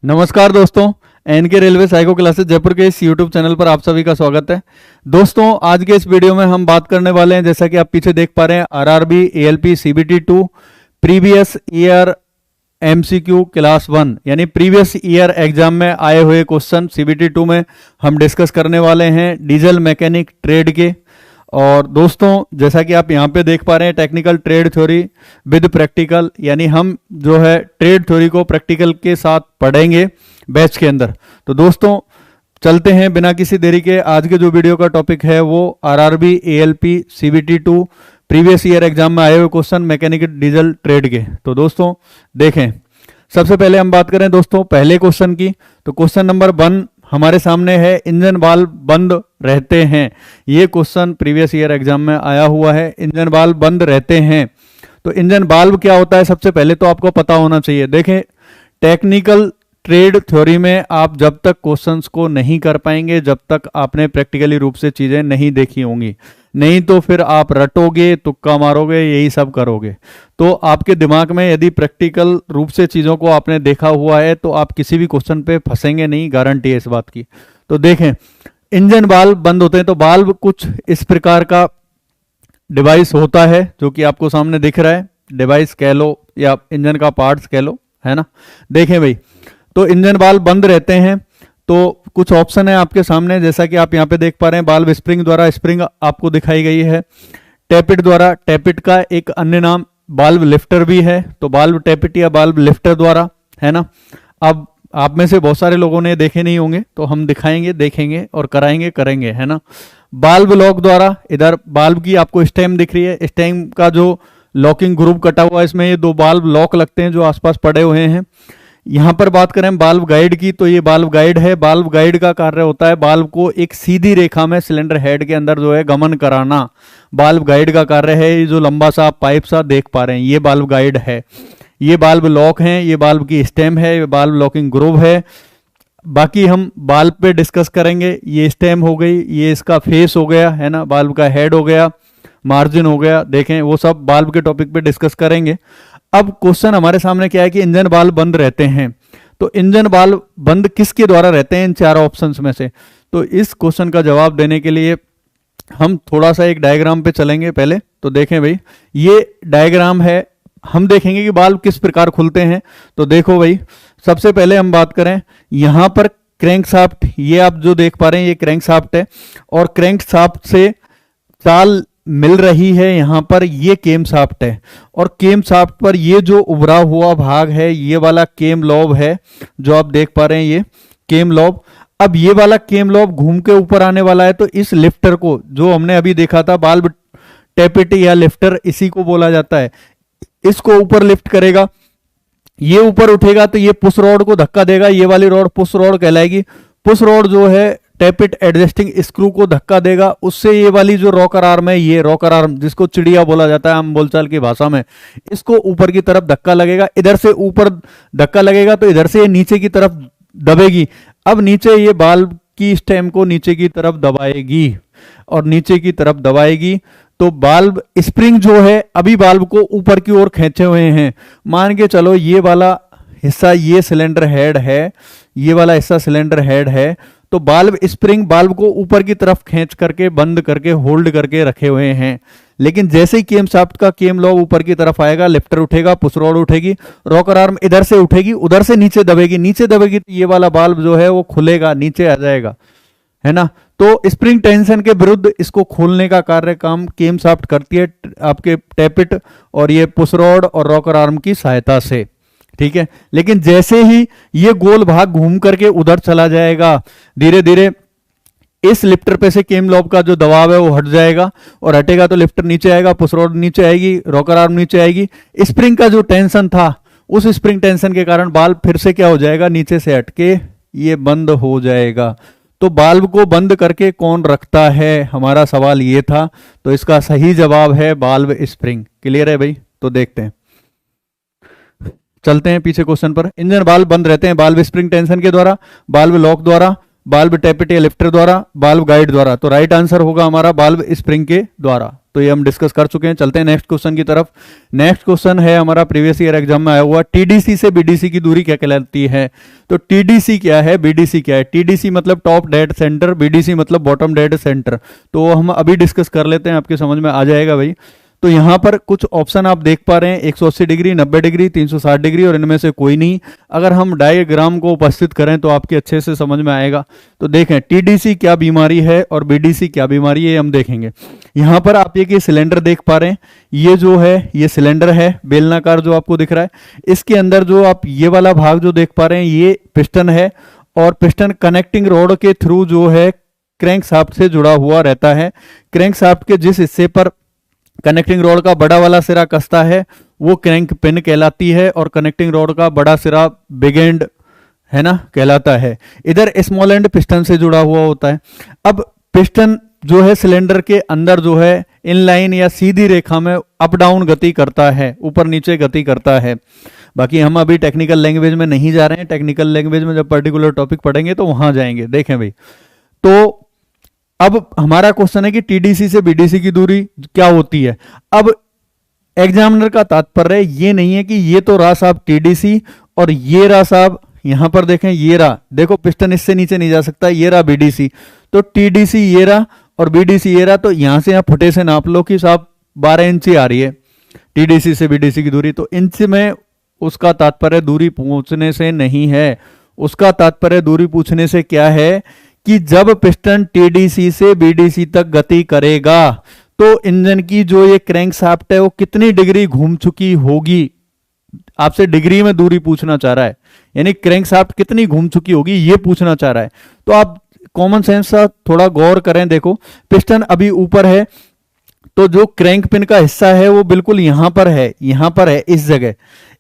नमस्कार दोस्तों, NK railway psycho classes Jaipur के इस यूट्यूब चैनल पर आप सभी का स्वागत है। दोस्तों, आज के इस वीडियो में हम बात करने वाले हैं, जैसा कि आप पीछे देख पा रहे हैं, RRB ALP CBT 2 previous year MCQ class 1 यानी प्रीवियस ईयर एग्जाम में आए हुए क्वेश्चन सीबीटी 2 में हम डिस्कस करने वाले हैं डीजल मैकेनिक ट्रेड के। और दोस्तों, जैसा कि आप यहाँ पे देख पा रहे हैं, technical trade theory with practical, यानी हम जो है ट्रेड थ्योरी को प्रैक्टिकल के साथ पढ़ेंगे बैच के अंदर। तो दोस्तों, चलते हैं बिना किसी देरी के। आज के जो वीडियो का टॉपिक है वो RRB ALP CBT 2 previous year exam में आए हुए क्वेश्चन मैकेनिक डीजल ट्रेड के। तो दोस्तों देखें, सबसे पहले हम बात करें दोस्तों पहले क्वेश्चन की। तो क्वेश्चन नंबर 1 हमारे सामने है, इंजन वाल्व बंद रहते हैं। ये क्वेश्चन प्रीवियस ईयर एग्जाम में आया हुआ है, इंजन वाल्व बंद रहते हैं। तो इंजन वाल्व क्या होता है, सबसे पहले तो आपको पता होना चाहिए। देखें, टेक्निकल ट्रेड थ्योरी में आप जब तक क्वेश्चंस को नहीं कर पाएंगे, जब तक आपने प्रैक्टिकली रूप से चीजें नहीं देखी होंगी, नहीं तो फिर आप रटोगे, तुक्का मारोगे, यही सब करोगे। तो आपके दिमाग में यदि प्रैक्टिकल रूप से चीजों को आपने देखा हुआ है तो आप किसी भी क्वेश्चन पे फंसेंगे नहीं, गारंटी है इस बात की। तो देखें, इंजन वाल्व बंद होते हैं तो वाल्व कुछ इस प्रकार का डिवाइस होता है जो कि आपको सामने दिख रहा है। डिवाइस कह लो या इंजन का पार्ट्स कह लो, है ना। देखें भाई, तो इंजन वाल्व बंद रहते हैं तो कुछ ऑप्शन है आपके सामने, जैसा कि आप यहाँ पे देख पा रहे हैं। वाल्व स्प्रिंग द्वारा, स्प्रिंग आपको दिखाई गई है। टैपिट द्वारा, टैपिट का एक अन्य नाम वाल्व लिफ्टर भी है, तो वाल्व टैपिट या वाल्व लिफ्टर द्वारा, है ना। अब आप में से बहुत सारे लोगों ने देखे नहीं होंगे, तो हम दिखाएंगे, देखेंगे और कराएंगे, करेंगे, है ना। वाल्व लॉक द्वारा, इधर वाल्व की आपको स्टेम दिख रही है, स्टेम का जो लॉकिंग ग्रुप कटा हुआ है, इसमें ये 2 वाल्व लॉक लगते हैं जो आसपास पड़े हुए हैं। यहां पर बात करें वाल्व गाइड की, तो ये वाल्व गाइड है। वाल्व गाइड का कार्य होता है वाल्व को एक सीधी रेखा में सिलेंडर हेड के अंदर जो है गमन कराना, वाल्व गाइड का कार्य है। ये जो लंबा सा पाइप सा देख पा रहे हैं, ये वाल्व गाइड है। ये वाल्व लॉक है, ये वाल्व की स्टेम है, ये वाल्व लॉकिंग ग्रुप है। बाकी हम वाल्व पे डिस्कस करेंगे। ये स्टेम हो गई, ये इसका फेस हो गया, है ना, वाल्व का हेड हो गया, मार्जिन हो गया। देखें, वो सब वाल्व के टॉपिक पे डिस्कस करेंगे। अब क्वेश्चन हमारे सामने क्या है कि इंजन वाल्व बंद रहते हैं, तो इंजन वाल्व बंद किसके द्वारा रहते हैं इन 4 ऑप्शंस में से। तो इस क्वेश्चन का जवाब देने के लिए हम थोड़ा सा एक डायग्राम पे चलेंगे पहले। तो देखें भाई, ये डायग्राम है, हम देखेंगे कि वाल्व किस प्रकार खुलते हैं। तो देखो भाई, सबसे पहले हम बात करें, यहां पर क्रैंक शाफ्ट, ये आप जो देख पा रहे हैं ये क्रैंक शाफ्ट है, और क्रैंक शाफ्ट से चाल मिल रही है यहां पर, ये केम शाफ्ट है। और केम शाफ्ट पर ये जो उभरा हुआ भाग है, ये वाला केम लॉब है जो आप देख पा रहे हैं, ये केम लॉब। अब ये वाला केम लॉब घूम के ऊपर आने वाला है, तो इस लिफ्टर को, जो हमने अभी देखा था वाल्व टैपिट या लिफ्टर, इसी को बोला जाता है। इसको ऊपर लिफ्ट करेगा, ये ऊपर उठेगा तो ये पुश रॉड को धक्का देगा, ये वाली रॉड पुश रॉड कहलाएगी। पुश रॉड जो है टैपिट एडजस्टिंग स्क्रू को धक्का देगा, उससे ये वाली जो रॉकर आर्म है, ये रॉकर आर्म जिसको चिड़िया बोला जाता है हम बोलचाल की भाषा में, इसको ऊपर की तरफ धक्का लगेगा। इधर से ऊपर धक्का लगेगा तो इधर से ये नीचे की तरफ दबेगी। अब नीचे ये वाल्व की स्टेम को नीचे की तरफ दबाएगी, और नीचे की तरफ दबाएगी तो वाल्व स्प्रिंग जो है अभी वाल्व को ऊपर की ओर खींचे हुए हैं। मान के चलो ये वाला हिस्सा ये सिलेंडर हेड है, ये वाला हिस्सा सिलेंडर हेड है, तो वाल्व स्प्रिंग वाल्व को ऊपर की तरफ खींच करके, बंद करके, होल्ड करके रखे हुए हैं। लेकिन जैसे ही केम शाफ्ट का केम लॉब ऊपर की तरफ आएगा, लिफ्टर उठेगा, पुश रॉड उठेगी, रॉकर आर्म इधर से उठेगी, उधर से नीचे दबेगी, नीचे दबेगी तो ये वाला वाल्व जो है वो खुलेगा, नीचे आ जाएगा, है ना। तो स्प्रिंग टेंशन के विरुद्ध इसको खोलने का कार्य काम केम शाफ्ट करती है आपके टैपिट और ये पुश रॉड और रॉकर आर्म की सहायता से, ठीक है। लेकिन जैसे ही ये गोल भाग घूम करके उधर चला जाएगा, धीरे धीरे इस लिफ्टर पे से केम लॉब का जो दबाव है वो हट जाएगा, और हटेगा तो लिफ्टर नीचे आएगा, पुश रॉड नीचे आएगी, रॉकर आर्म नीचे आएगी। स्प्रिंग का जो टेंशन था, उस स्प्रिंग टेंशन के कारण वाल्व फिर से क्या हो जाएगा, नीचे से हटके ये बंद हो जाएगा। तो वाल्व को बंद करके कौन रखता है, हमारा सवाल ये था। तो इसका सही जवाब है वाल्व स्प्रिंग। क्लियर है भाई। तो देखते हैं, चलते हैं पीछे क्वेश्चन पर। इंजन वाल्व बंद रहते हैं वाल्व स्प्रिंग टेंशन के द्वारा, वाल्व लॉक द्वारा, बाल्ब टैपेट या लिफ्टर द्वारा, बाल्ब गाइड द्वारा। तो राइट आंसर होगा हमारा बाल्ब स्प्रिंग के द्वारा। तो ये हम डिस्कस कर चुके हैं। चलते हैं नेक्स्ट क्वेश्चन की तरफ। नेक्स्ट क्वेश्चन है हमारा प्रीवियस ईयर एग्जाम में आया हुआ, टीडीसी से बीडीसी की दूरी क्या कहलाती है। तो टीडीसी क्या है, बीडीसी क्या है। टीडीसी मतलब टॉप डेड सेंटर, बीडीसी मतलब बॉटम डेड सेंटर। तो हम अभी डिस्कस कर लेते हैं, आपके समझ में आ जाएगा भाई। तो यहां पर कुछ ऑप्शन आप देख पा रहे हैं, 180 डिग्री, 90 डिग्री, 360 डिग्री, और इनमें से कोई नहीं। अगर हम डायग्राम को उपस्थित करें तो आपके अच्छे से समझ में आएगा। तो देखें टीडीसी क्या बीमारी है और बीडीसी क्या बीमारी है, हम देखेंगे। यहां पर आप ये सिलेंडर देख पा रहे हैं, ये जो है ये सिलेंडर है बेलनाकार जो आपको दिख रहा है। इसके अंदर जो आप ये वाला भाग जो देख पा रहे हैं ये पिस्टन है, और पिस्टन कनेक्टिंग रॉड के थ्रू जो है क्रैंक शाफ्ट से जुड़ा हुआ रहता है। क्रैंक शाफ्ट के जिस हिस्से पर कनेक्टिंग रॉड का बड़ा वाला सिरा कसता है वो क्रैंक पिन कहलाती है, और कनेक्टिंग रॉड का बड़ा सिरा बिग एंड है ना कहलाता है। इधर स्मॉल एंड पिस्टन से जुड़ा हुआ होता है। अब पिस्टन जो है सिलेंडर के अंदर जो है इनलाइन या सीधी रेखा में अप डाउन गति करता है, ऊपर नीचे गति करता है। बाकी हम अभी टेक्निकल लैंग्वेज में नहीं जा रहे हैं, टेक्निकल लैंग्वेज में जब पर्टिकुलर टॉपिक पढ़ेंगे तो वहां जाएंगे। देखें भाई, तो अब हमारा क्वेश्चन है कि टीडीसी से बीडीसी की दूरी क्या होती है। अब एग्जामिनर का तात्पर्य ये नहीं है कि ये तो रहा साहब टीडीसी और ये रहा साहब, यहां पर देखें ये रहा, देखो पिस्टन इससे नीचे नहीं जा सकता, ये रहा बीडीसी। तो टीडीसी ये रहा और बीडीसी ये रहा, तो यहां से यहां फुटे से नाप लो कि साहब 12 इंची आ रही है टीडीसी से बीडीसी की दूरी। तो इंच में उसका तात्पर्य दूरी पूछने से नहीं है, उसका तात्पर्य दूरी पूछने से क्या है कि जब पिस्टन टीडीसी से बीडीसी तक गति करेगा तो इंजन की जो ये क्रैंक शाफ्ट है वो कितनी डिग्री घूम चुकी होगी। आपसे डिग्री में दूरी पूछना चाह रहा है, यानी क्रैंक शाफ्ट कितनी घूम चुकी होगी ये पूछना चाह रहा है। तो आप कॉमन सेंस से थोड़ा गौर करें। देखो पिस्टन अभी ऊपर है, तो जो क्रैंक पिन का हिस्सा है वो बिल्कुल यहां पर है, यहां पर है,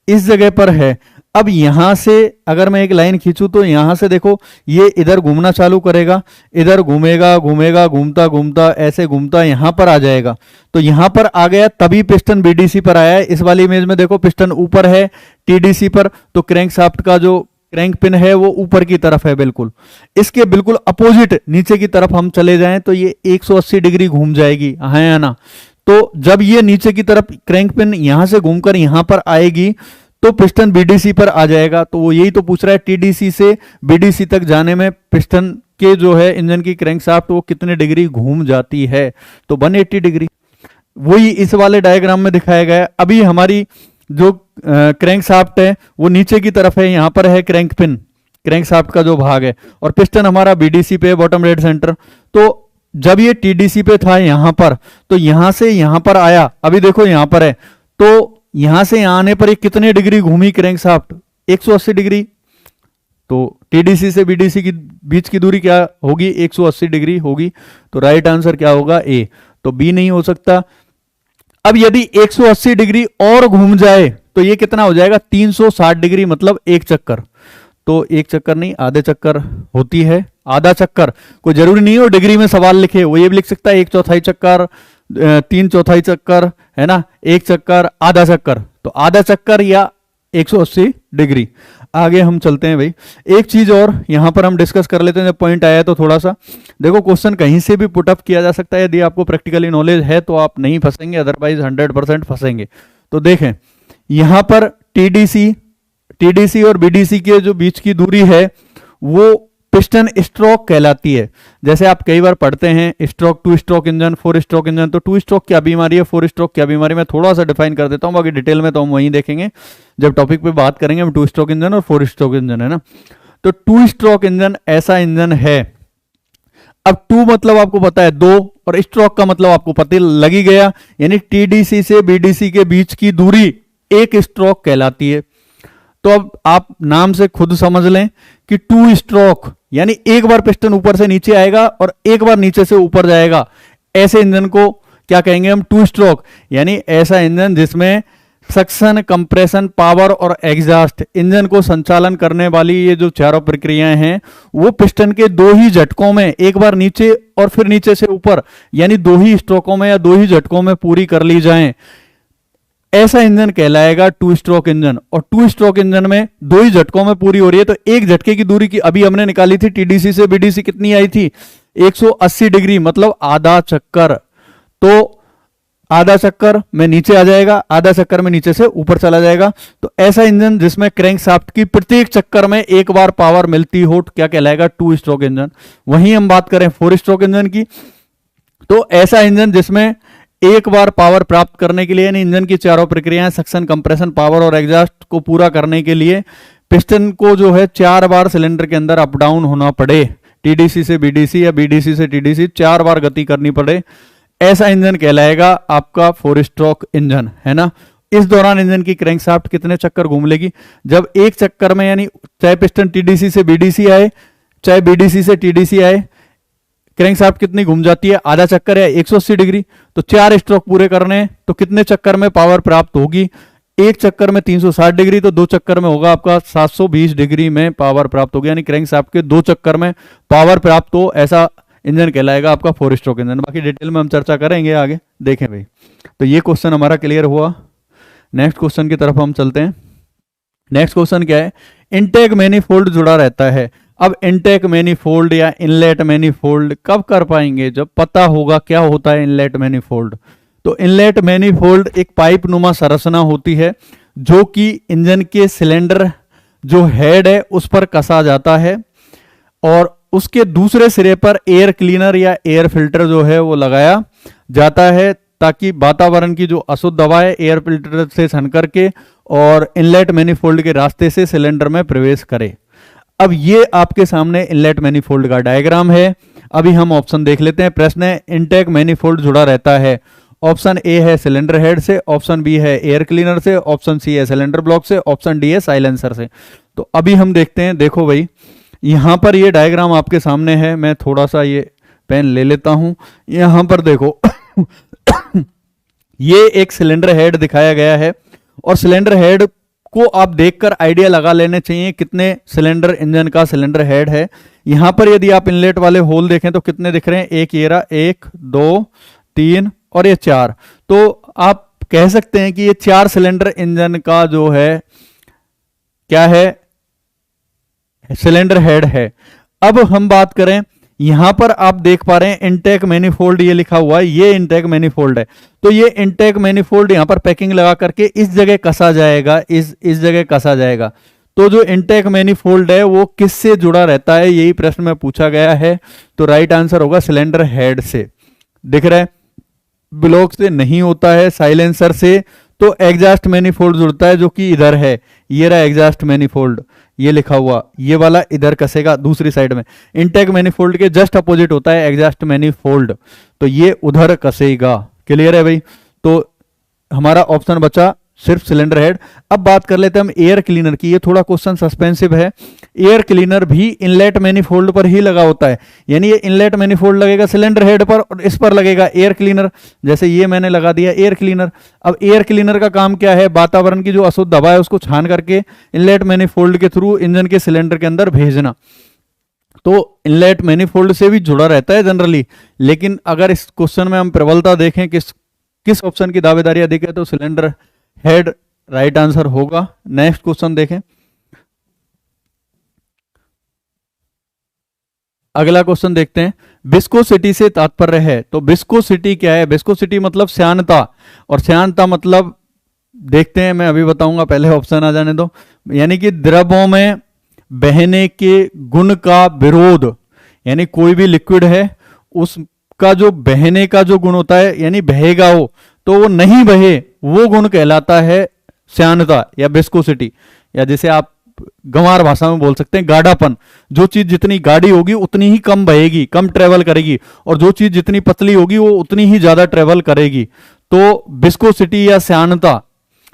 इस जगह पर है। अब यहां से अगर मैं एक लाइन खींचूं तो यहां से देखो ये इधर घूमना चालू करेगा, इधर घूमेगा घूमेगा घूमता घूमता ऐसे घूमता यहां पर आ जाएगा। तो यहां पर आ गया तभी पिस्टन बीडीसी पर आया है। इस वाली इमेज में देखो पिस्टन ऊपर है टीडीसी पर, तो क्रैंक शाफ्ट का जो क्रैंक पिन है वो ऊपर की तरफ है बिल्कुल। इसके बिल्कुल अपोजिट नीचे की तरफ हम चले जाएं तो ये 180 डिग्री घूम जाएगी, हाँ या ना। तो जब ये नीचे की तरफ क्रैंक पिन यहां से घूमकर यहां पर आएगी तो पिस्टन बीडीसी पर आ जाएगा। तो वो यही तो पूछ रहा है टीडीसी से बीडीसी तक जाने में पिस्टन के जो है इंजन की क्रैंक शाफ्ट वो कितने डिग्री घूम जाती है। तो 180 डिग्री, वही इस वाले डायग्राम में दिखाया गया है। अभी हमारी जो क्रैंक शाफ्ट है वो नीचे की तरफ है, यहां पर है क्रैंक पिन, क्रैंक शाफ्ट का जो भाग है, और पिस्टन हमारा बीडीसी पे बॉटम डेड सेंटर। तो जब ये टीडीसी पे था यहां पर, तो यहां से यहां पर आया, अभी देखो यहां पर है, तो यहां से यहां आने पर ये कितने डिग्री घूमी क्रैंक शाफ्ट, 180 डिग्री। तो टीडीसी से बीडीसी की बीच की दूरी क्या होगी, 180 डिग्री होगी। तो राइट आंसर क्या होगा, ए। तो बी नहीं हो सकता। अब यदि 180 डिग्री और घूम जाए तो ये कितना हो जाएगा, 360 डिग्री, मतलब एक चक्कर। तो एक चक्कर नहीं, आधे चक्कर होती है। आधा चक्कर कोई जरूरी नहीं हो डिग्री में सवाल लिखे, वो ये भी लिख सकता है 1/4 चक्कर, 3/4 चक्कर, है ना, एक चक्कर, आधा चक्कर। तो आधा चक्कर या 180 डिग्री। आगे हम चलते हैं भाई। एक चीज और यहां पर हम डिस्कस कर लेते हैं, जब पॉइंट आया तो थोड़ा सा देखो, क्वेश्चन कहीं से भी पुटअप किया जा सकता है। यदि आपको प्रैक्टिकली नॉलेज है तो आप नहीं फंसेंगे, अदरवाइज 100% फंसेंगे। तो देखें यहां पर टीडीसी और बीडीसी के जो बीच की दूरी है वो पिस्टन स्ट्रोक कहलाती है। जैसे आप कई बार पढ़ते हैं stroke, 2 stroke engine, 4 stroke engine. तो 2 स्ट्रोक क्या बीमारी है, 4 स्ट्रोक क्या बीमारी, मैं थोड़ा सा डिफाइन कर देता हूं, बाकी डिटेल में तो हम वहीं देखेंगे जब टॉपिक पे बात करेंगे हम 2 स्ट्रोक इंजन और 4 स्ट्रोक इंजन, है ना। तो 2 स्ट्रोक इंजन ऐसा इंजन है, अब 2 मतलब आपको पता है 2, और स्ट्रोक का मतलब आपको पता लग ही गया, यानी टीडीसी से बीडीसी के बीच की दूरी एक स्ट्रोक कहलाती है। तो अब आप नाम से खुद समझ लें कि 2 स्ट्रोक यानी एक बार पिस्टन ऊपर से नीचे आएगा और एक बार नीचे से ऊपर जाएगा, ऐसे इंजन को क्या कहेंगे हम, 2 स्ट्रोक। यानी ऐसा इंजन जिसमें सक्शन, कंप्रेशन, पावर और एग्जॉस्ट इंजन को संचालन करने वाली ये जो चारों प्रक्रियाएं हैं वो पिस्टन के 2 ही झटकों में, एक बार नीचे और फिर नीचे से ऊपर, यानी 2 ही स्ट्रोकों में या 2 ही झटकों में पूरी कर ली जाएं। ऐसा इंजन कहलाएगा टू स्ट्रोक इंजन। और टू स्ट्रोक इंजन में दो ही झटकों में पूरी हो रही है। तो एक झटके की दूरी की अभी हमने निकाली थी टीडीसी से बीडीसी कितनी आई थी, 180 डिग्री, मतलब आधा चक्कर। तो आधा चक्कर में नीचे आ जाएगा, आधा चक्कर में नीचे से ऊपर चला जाएगा। तो ऐसा इंजन जिसमें क्रैंकशाफ्ट की प्रत्येक चक्कर में एक बार पावर मिलती हो क्या कहलाएगा, टू स्ट्रोक इंजन। वहीं हम बात करें फोर स्ट्रोक इंजन की, तो ऐसा इंजन जिसमें एक बार पावर प्राप्त करने के लिए, यानी इंजन की चारों प्रक्रियाएं सक्शन, कंप्रेशन, पावर और एग्जॉस्ट को पूरा करने के लिए पिस्टन को जो है 4 बार सिलेंडर के अंदर अप डाउन होना पड़े, टीडीसी से बीडीसी या बीडीसी से टीडीसी 4 बार गति करनी पड़े, ऐसा इंजन कहलाएगा आपका फोर स्ट्रोक इंजन, है ना। इस दौरान इंजन की क्रैंकशाफ्ट कितने चक्कर घूम लेगी, जब एक चक्कर में, यानी चाहे पिस्टन टीडीसी से बीडीसी आए चाहे बीडीसी से टीडीसी आए, क्रैंकशाफ्ट कितनी घूम जाती है, आधा चक्कर है 180 डिग्री। तो 4 स्ट्रोक पूरे करने हैं तो कितने चक्कर में पावर प्राप्त होगी, एक चक्कर में 360 डिग्री, तो 2 चक्कर में होगा आपका 720 डिग्री में पावर प्राप्त होगी, यानी क्रैंकशाफ्ट के 2 चक्कर में पावर प्राप्त हो, ऐसा इंजन कहलाएगा आपका फोर स्ट्रोक इंजन। बाकी डिटेल में हम चर्चा करेंगे आगे, देखें भाई। तो ये क्वेश्चन हमारा क्लियर हुआ। नेक्स्ट क्वेश्चन की तरफ हम चलते हैं। नेक्स्ट क्वेश्चन क्या है, इनटेक मैनिफोल्ड जुड़ा रहता है। अब इनटेक मैनिफोल्ड या इनलेट मैनिफोल्ड कब कर पाएंगे, जब पता होगा क्या होता है इनलेट मैनिफोल्ड। तो इनलेट मैनिफोल्ड एक पाइप नुमा संरचना होती है जो कि इंजन के सिलेंडर जो हेड है उस पर कसा जाता है और उसके दूसरे सिरे पर एयर क्लीनर या एयर फिल्टर जो है वो लगाया जाता है, ताकि वातावरण की जो अशुद्ध हवा है एयर फिल्टर से छन करके और इनलेट मैनिफोल्ड के रास्ते से सिलेंडर में प्रवेश करे। अब ये आपके सामने इनलेट मैनिफोल्ड का डायग्राम है। अभी हम ऑप्शन देख लेते हैं। प्रश्न है, इनटेक मैनिफोल्ड जुड़ा रहता है। ऑप्शन ए है सिलेंडर हेड से, ऑप्शन बी है एयर क्लीनर से, ऑप्शन सी है सिलेंडर ब्लॉक से, ऑप्शन डी है साइलेंसर से। तो अभी हम देखते हैं। देखो भाई, यहां पर ये डायग्राम आपके सामने है। मैं थोड़ा सा ये पेन ले लेता हूं। यहां पर देखो ये एक सिलेंडर हेड दिखाया गया है और सिलेंडर हेड को आप देखकर आइडिया लगा लेने चाहिए कितने सिलेंडर इंजन का सिलेंडर हेड है। यहां पर यदि आप इनलेट वाले होल देखें तो कितने दिख रहे हैं, एक ये रहा, 1 2 3 और ये 4। तो आप कह सकते हैं कि ये 4 सिलेंडर इंजन का जो है क्या है, सिलेंडर हेड है। अब हम बात करें, यहां पर आप देख पा रहे हैं इनटेक मैनिफोल्ड ये लिखा हुआ है, ये इनटेक मैनिफोल्ड है। तो ये इनटेक मैनिफोल्ड यहां पर पैकिंग लगा करके इस जगह कसा जाएगा, इस जगह कसा जाएगा। तो जो इनटेक मैनिफोल्ड है वो किससे जुड़ा रहता है, यही प्रश्न में पूछा गया है। तो राइट आंसर होगा सिलेंडर हेड से। दिख रहा है, ब्लॉक से नहीं होता है, साइलेंसर से। तो एग्जॉस्ट मैनिफोल्ड जुड़ता है जो कि इधर है, ये रहा एग्जॉस्ट मैनिफोल्ड, ये लिखा हुआ, ये वाला इधर कसेगा दूसरी साइड में। इनटेक मैनिफोल्ड के जस्ट अपोजिट होता है एग्जॉस्ट मैनिफोल्ड, तो ये उधर कसेगा। क्लियर है भाई। तो हमारा ऑप्शन बचा सिर्फ सिलेंडर हेड। अब बात कर लेते हैं हम एयर क्लीनर की। ये थोड़ा क्वेश्चन सस्पेंसिव है। एयर क्लीनर भी इनलेट मैनिफोल्ड पर ही लगा होता है, यानी ये इनलेट मैनिफोल्ड लगेगा सिलेंडर हेड पर और इस पर लगेगा एयर क्लीनर। जैसे ये मैंने लगा दिया एयर क्लीनर। अब एयर क्लीनर का काम क्या है, वातावरण की जो अशुद्ध हवा है उसको छान करके इनलेट मैनिफोल्ड के थ्रू इंजन के सिलेंडर के अंदर भेजना। तो इनलेट मैनिफोल्ड से भी जुड़ा रहता है जनरली, लेकिन अगर इस क्वेश्चन में हम प्रबलता देखें किस ऑप्शन की दावेदारी अधिक है, तो सिलेंडर हेड राइट आंसर होगा। नेक्स्ट क्वेश्चन देखें। अगला क्वेश्चन देखते हैं। विस्कोसिटी से तात्पर्य है। तो विस्कोसिटी क्या है, विस्कोसिटी मतलब श्यानता, और श्यानता मतलब देखते हैं, मैं अभी बताऊंगा, पहले ऑप्शन आ जाने दो। यानी कि द्रवों में बहने के गुण का विरोध, यानी कोई भी लिक्विड है उसका जो बहने का जो गुण होता है, यानी बहेगा वो, तो वो नहीं बहे, वो गुण कहलाता है श्यानता या विस्कोसिटी, या जिसे आप गंवार भाषा में बोल सकते हैं गाढ़ापन। जो चीज जितनी गाढ़ी होगी उतनी ही कम बहेगी, कम ट्रेवल करेगी, और जो चीज जितनी पतली होगी वो उतनी ही ज्यादा ट्रेवल करेगी। तो विस्कोसिटी या श्यानता,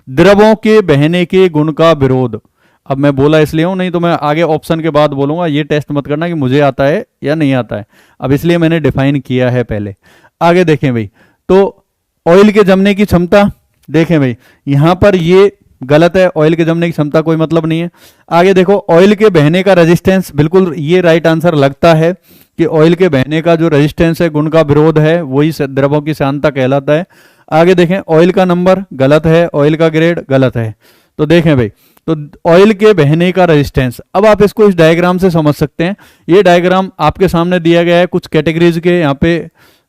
द्रवों के बहने के गुण का विरोध। अब मैं बोला इसलिए हूं, नहीं तो मैं आगे ऑप्शन के बाद बोलूंगा, ये टेस्ट मत करना कि मुझे आता है या नहीं आता है। अब इसलिए मैंने डिफाइन किया है पहले। आगे देखें भाई, तो ऑयल के जमने की क्षमता देखें भाई, यहां पर ये गलत है, ऑयल के जमने की क्षमता कोई मतलब नहीं है। आगे देखो, ऑयल के बहने का रेजिस्टेंस, बिल्कुल ये राइट आंसर लगता है कि ऑयल के बहने का जो रेजिस्टेंस है, गुण का विरोध है, वही द्रवों की श्यानता कहलाता है। आगे देखें, ऑयल का नंबर गलत है, ऑयल का ग्रेड गलत है। तो देखें भाई, तो ऑयल के बहने का रेजिस्टेंस, अब आप इसको इस डायग्राम से समझ सकते हैं। ये डायग्राम आपके सामने दिया गया है, कुछ कैटेगरीज के यहाँ पे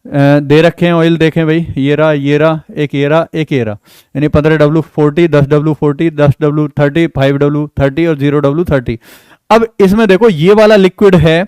दे रखे हैं ऑयल। देखें भाई, ये रहा, ये रहा, एक ये रहा, एक ये रहा, यानी 15W40, 10W40, 10W30, 5W30 और 0W30। अब इसमें देखो, ये वाला लिक्विड है,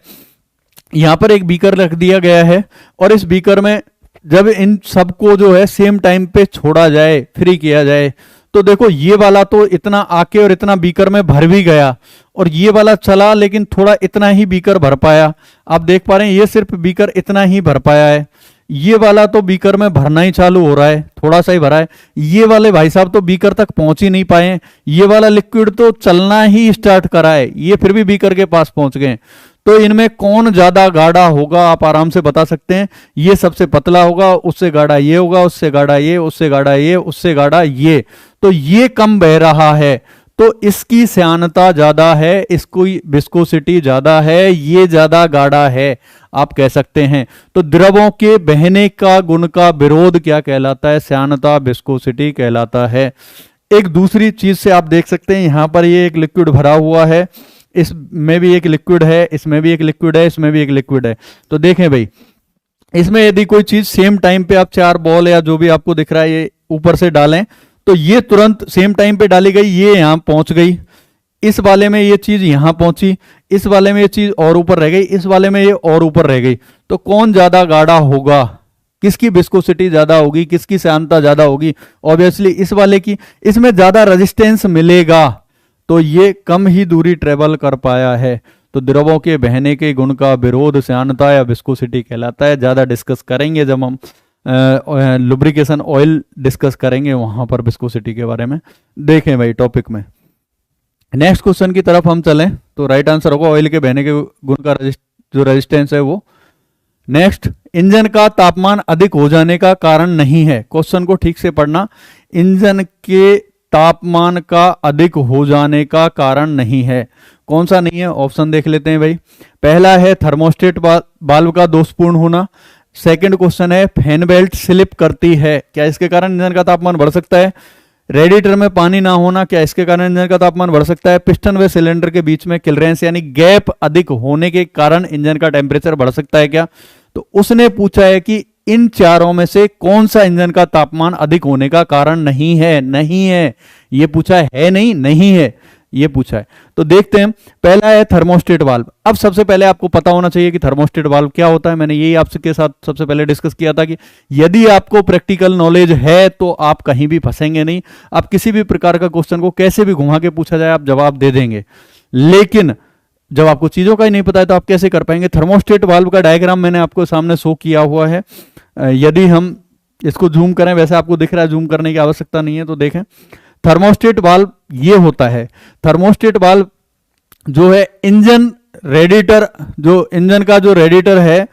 यहां पर एक बीकर रख दिया गया है, और इस बीकर में जब इन सबको जो है सेम टाइम पे छोड़ा जाए, फ्री किया जाए, तो देखो ये वाला तो इतना आके और इतना बीकर में भर भी गया, और ये वाला चला लेकिन थोड़ा इतना ही बीकर भर पाया। आप देख पा रहे हैं, ये सिर्फ बीकर इतना ही भर पाया है। ये वाला तो बीकर में भरना ही चालू हो रहा है, थोड़ा सा ही भरा है। ये वाले भाई साहब तो बीकर तक पहुंच ही नहीं पाए। ये वाला लिक्विड तो चलना ही स्टार्ट करा है, ये फिर भी बीकर के पास पहुंच गए। तो इनमें कौन ज्यादा गाढ़ा होगा आप आराम से बता सकते हैं। ये सबसे पतला होगा, उससे गाढ़ा ये होगा, उससे गाढ़ा ये, उससे गाढ़ा ये, उससे गाढ़ा ये। तो ये कम बह रहा है, तो इसकी श्यानता ज्यादा है, इसकी विस्कोसिटी ज्यादा है, ये ज्यादा गाढ़ा है, आप कह सकते हैं। तो द्रवों के बहने का गुण का विरोध क्या कहलाता है? श्यानता, विस्कोसिटी कहलाता है। एक दूसरी चीज से आप देख सकते हैं, यहां पर ये एक लिक्विड भरा हुआ है, इसमें भी एक लिक्विड है, इसमें भी एक लिक्विड है, इसमें भी एक लिक्विड है। तो देखें भाई, इसमें यदि कोई चीज सेम टाइम पे आप 4 बॉल या जो भी आपको दिख रहा है ये ऊपर से डालें, तो ये तुरंत सेम टाइम पे डाली गई, ये यहां पहुंच गई, इस वाले में ये चीज यहां पहुंची, इस वाले में ये चीज और ऊपर रह गई, इस वाले में ये और ऊपर रह गई। तो कौन ज्यादा गाढ़ा होगा, किसकी विस्कोसिटी ज्यादा होगी, किसकी श्यानता ज्यादा होगी? ऑब्वियसली इस वाले की, इसमें ज्यादा रेजिस्टेंस मिलेगा, तो ये कम ही दूरी ट्रेवल कर पाया है। तो द्रवों के बहने के गुण का विरोध श्यानता या विस्कोसिटी कहलाता है। ज्यादा डिस्कस करेंगे जब हम लुब्रिकेशन ऑयल डिस्कस करेंगे, वहां पर विस्कोसिटी के बारे में। देखें भाई टॉपिक में, नेक्स्ट क्वेश्चन की तरफ हम चलें, तो राइट आंसर होगा ऑयल के बहने के गुण का जो रेजिस्टेंस है वो। नेक्स्ट, इंजन का तापमान अधिक हो जाने का कारण नहीं है। क्वेश्चन को ठीक से पढ़ना, इंजन के तापमान का अधिक हो जाने का कारण नहीं है। कौन सा नहीं है? ऑप्शन देख लेते हैं भाई। पहला है थर्मोस्टेट वाल्व का दोषपूर्ण होना। सेकंड क्वेश्चन है फैन बेल्ट स्लिप करती है, क्या इसके कारण इंजन का तापमान बढ़ सकता है? रेडिएटर में पानी ना होना, क्या इसके कारण इंजन का तापमान बढ़ सकता है? पिस्टन व सिलेंडर के बीच में क्लियरेंस यानी गैप अधिक होने के कारण इंजन का टेम्परेचर बढ़ सकता है क्या? तो उसने पूछा है कि इन चारों में से कौन सा इंजन का तापमान अधिक होने का कारण नहीं है? नहीं है ये पूछा है, नहीं है ये पूछा है। तो देखते हैं, पहला है थर्मोस्टेट वाल्व। अब सबसे पहले आपको पता होना चाहिए कि थर्मोस्टेट वाल्व क्या होता है। मैंने यही आपके साथ सबसे पहले डिस्कस किया था कि यदि आपको प्रैक्टिकल नॉलेज है तो आप कहीं भी फंसेंगे नहीं। आप किसी भी प्रकार का क्वेश्चन को कैसे भी घुमा के पूछा जाए आप जवाब दे देंगे, लेकिन जब आपको चीजों का ही नहीं पता है तो आप कैसे कर पाएंगे? थर्मोस्टेट वाल्व का डायग्राम मैंने आपको सामने शो किया हुआ है। यदि हम इसको जूम करें, वैसे आपको दिख रहा है, जूम करने की आवश्यकता नहीं है। तो देखें, थर्मोस्टेट वाल्व ये होता है। थर्मोस्टेट वाल्व जो है इंजन रेडिएटर, जो इंजन का जो रेडिएटर है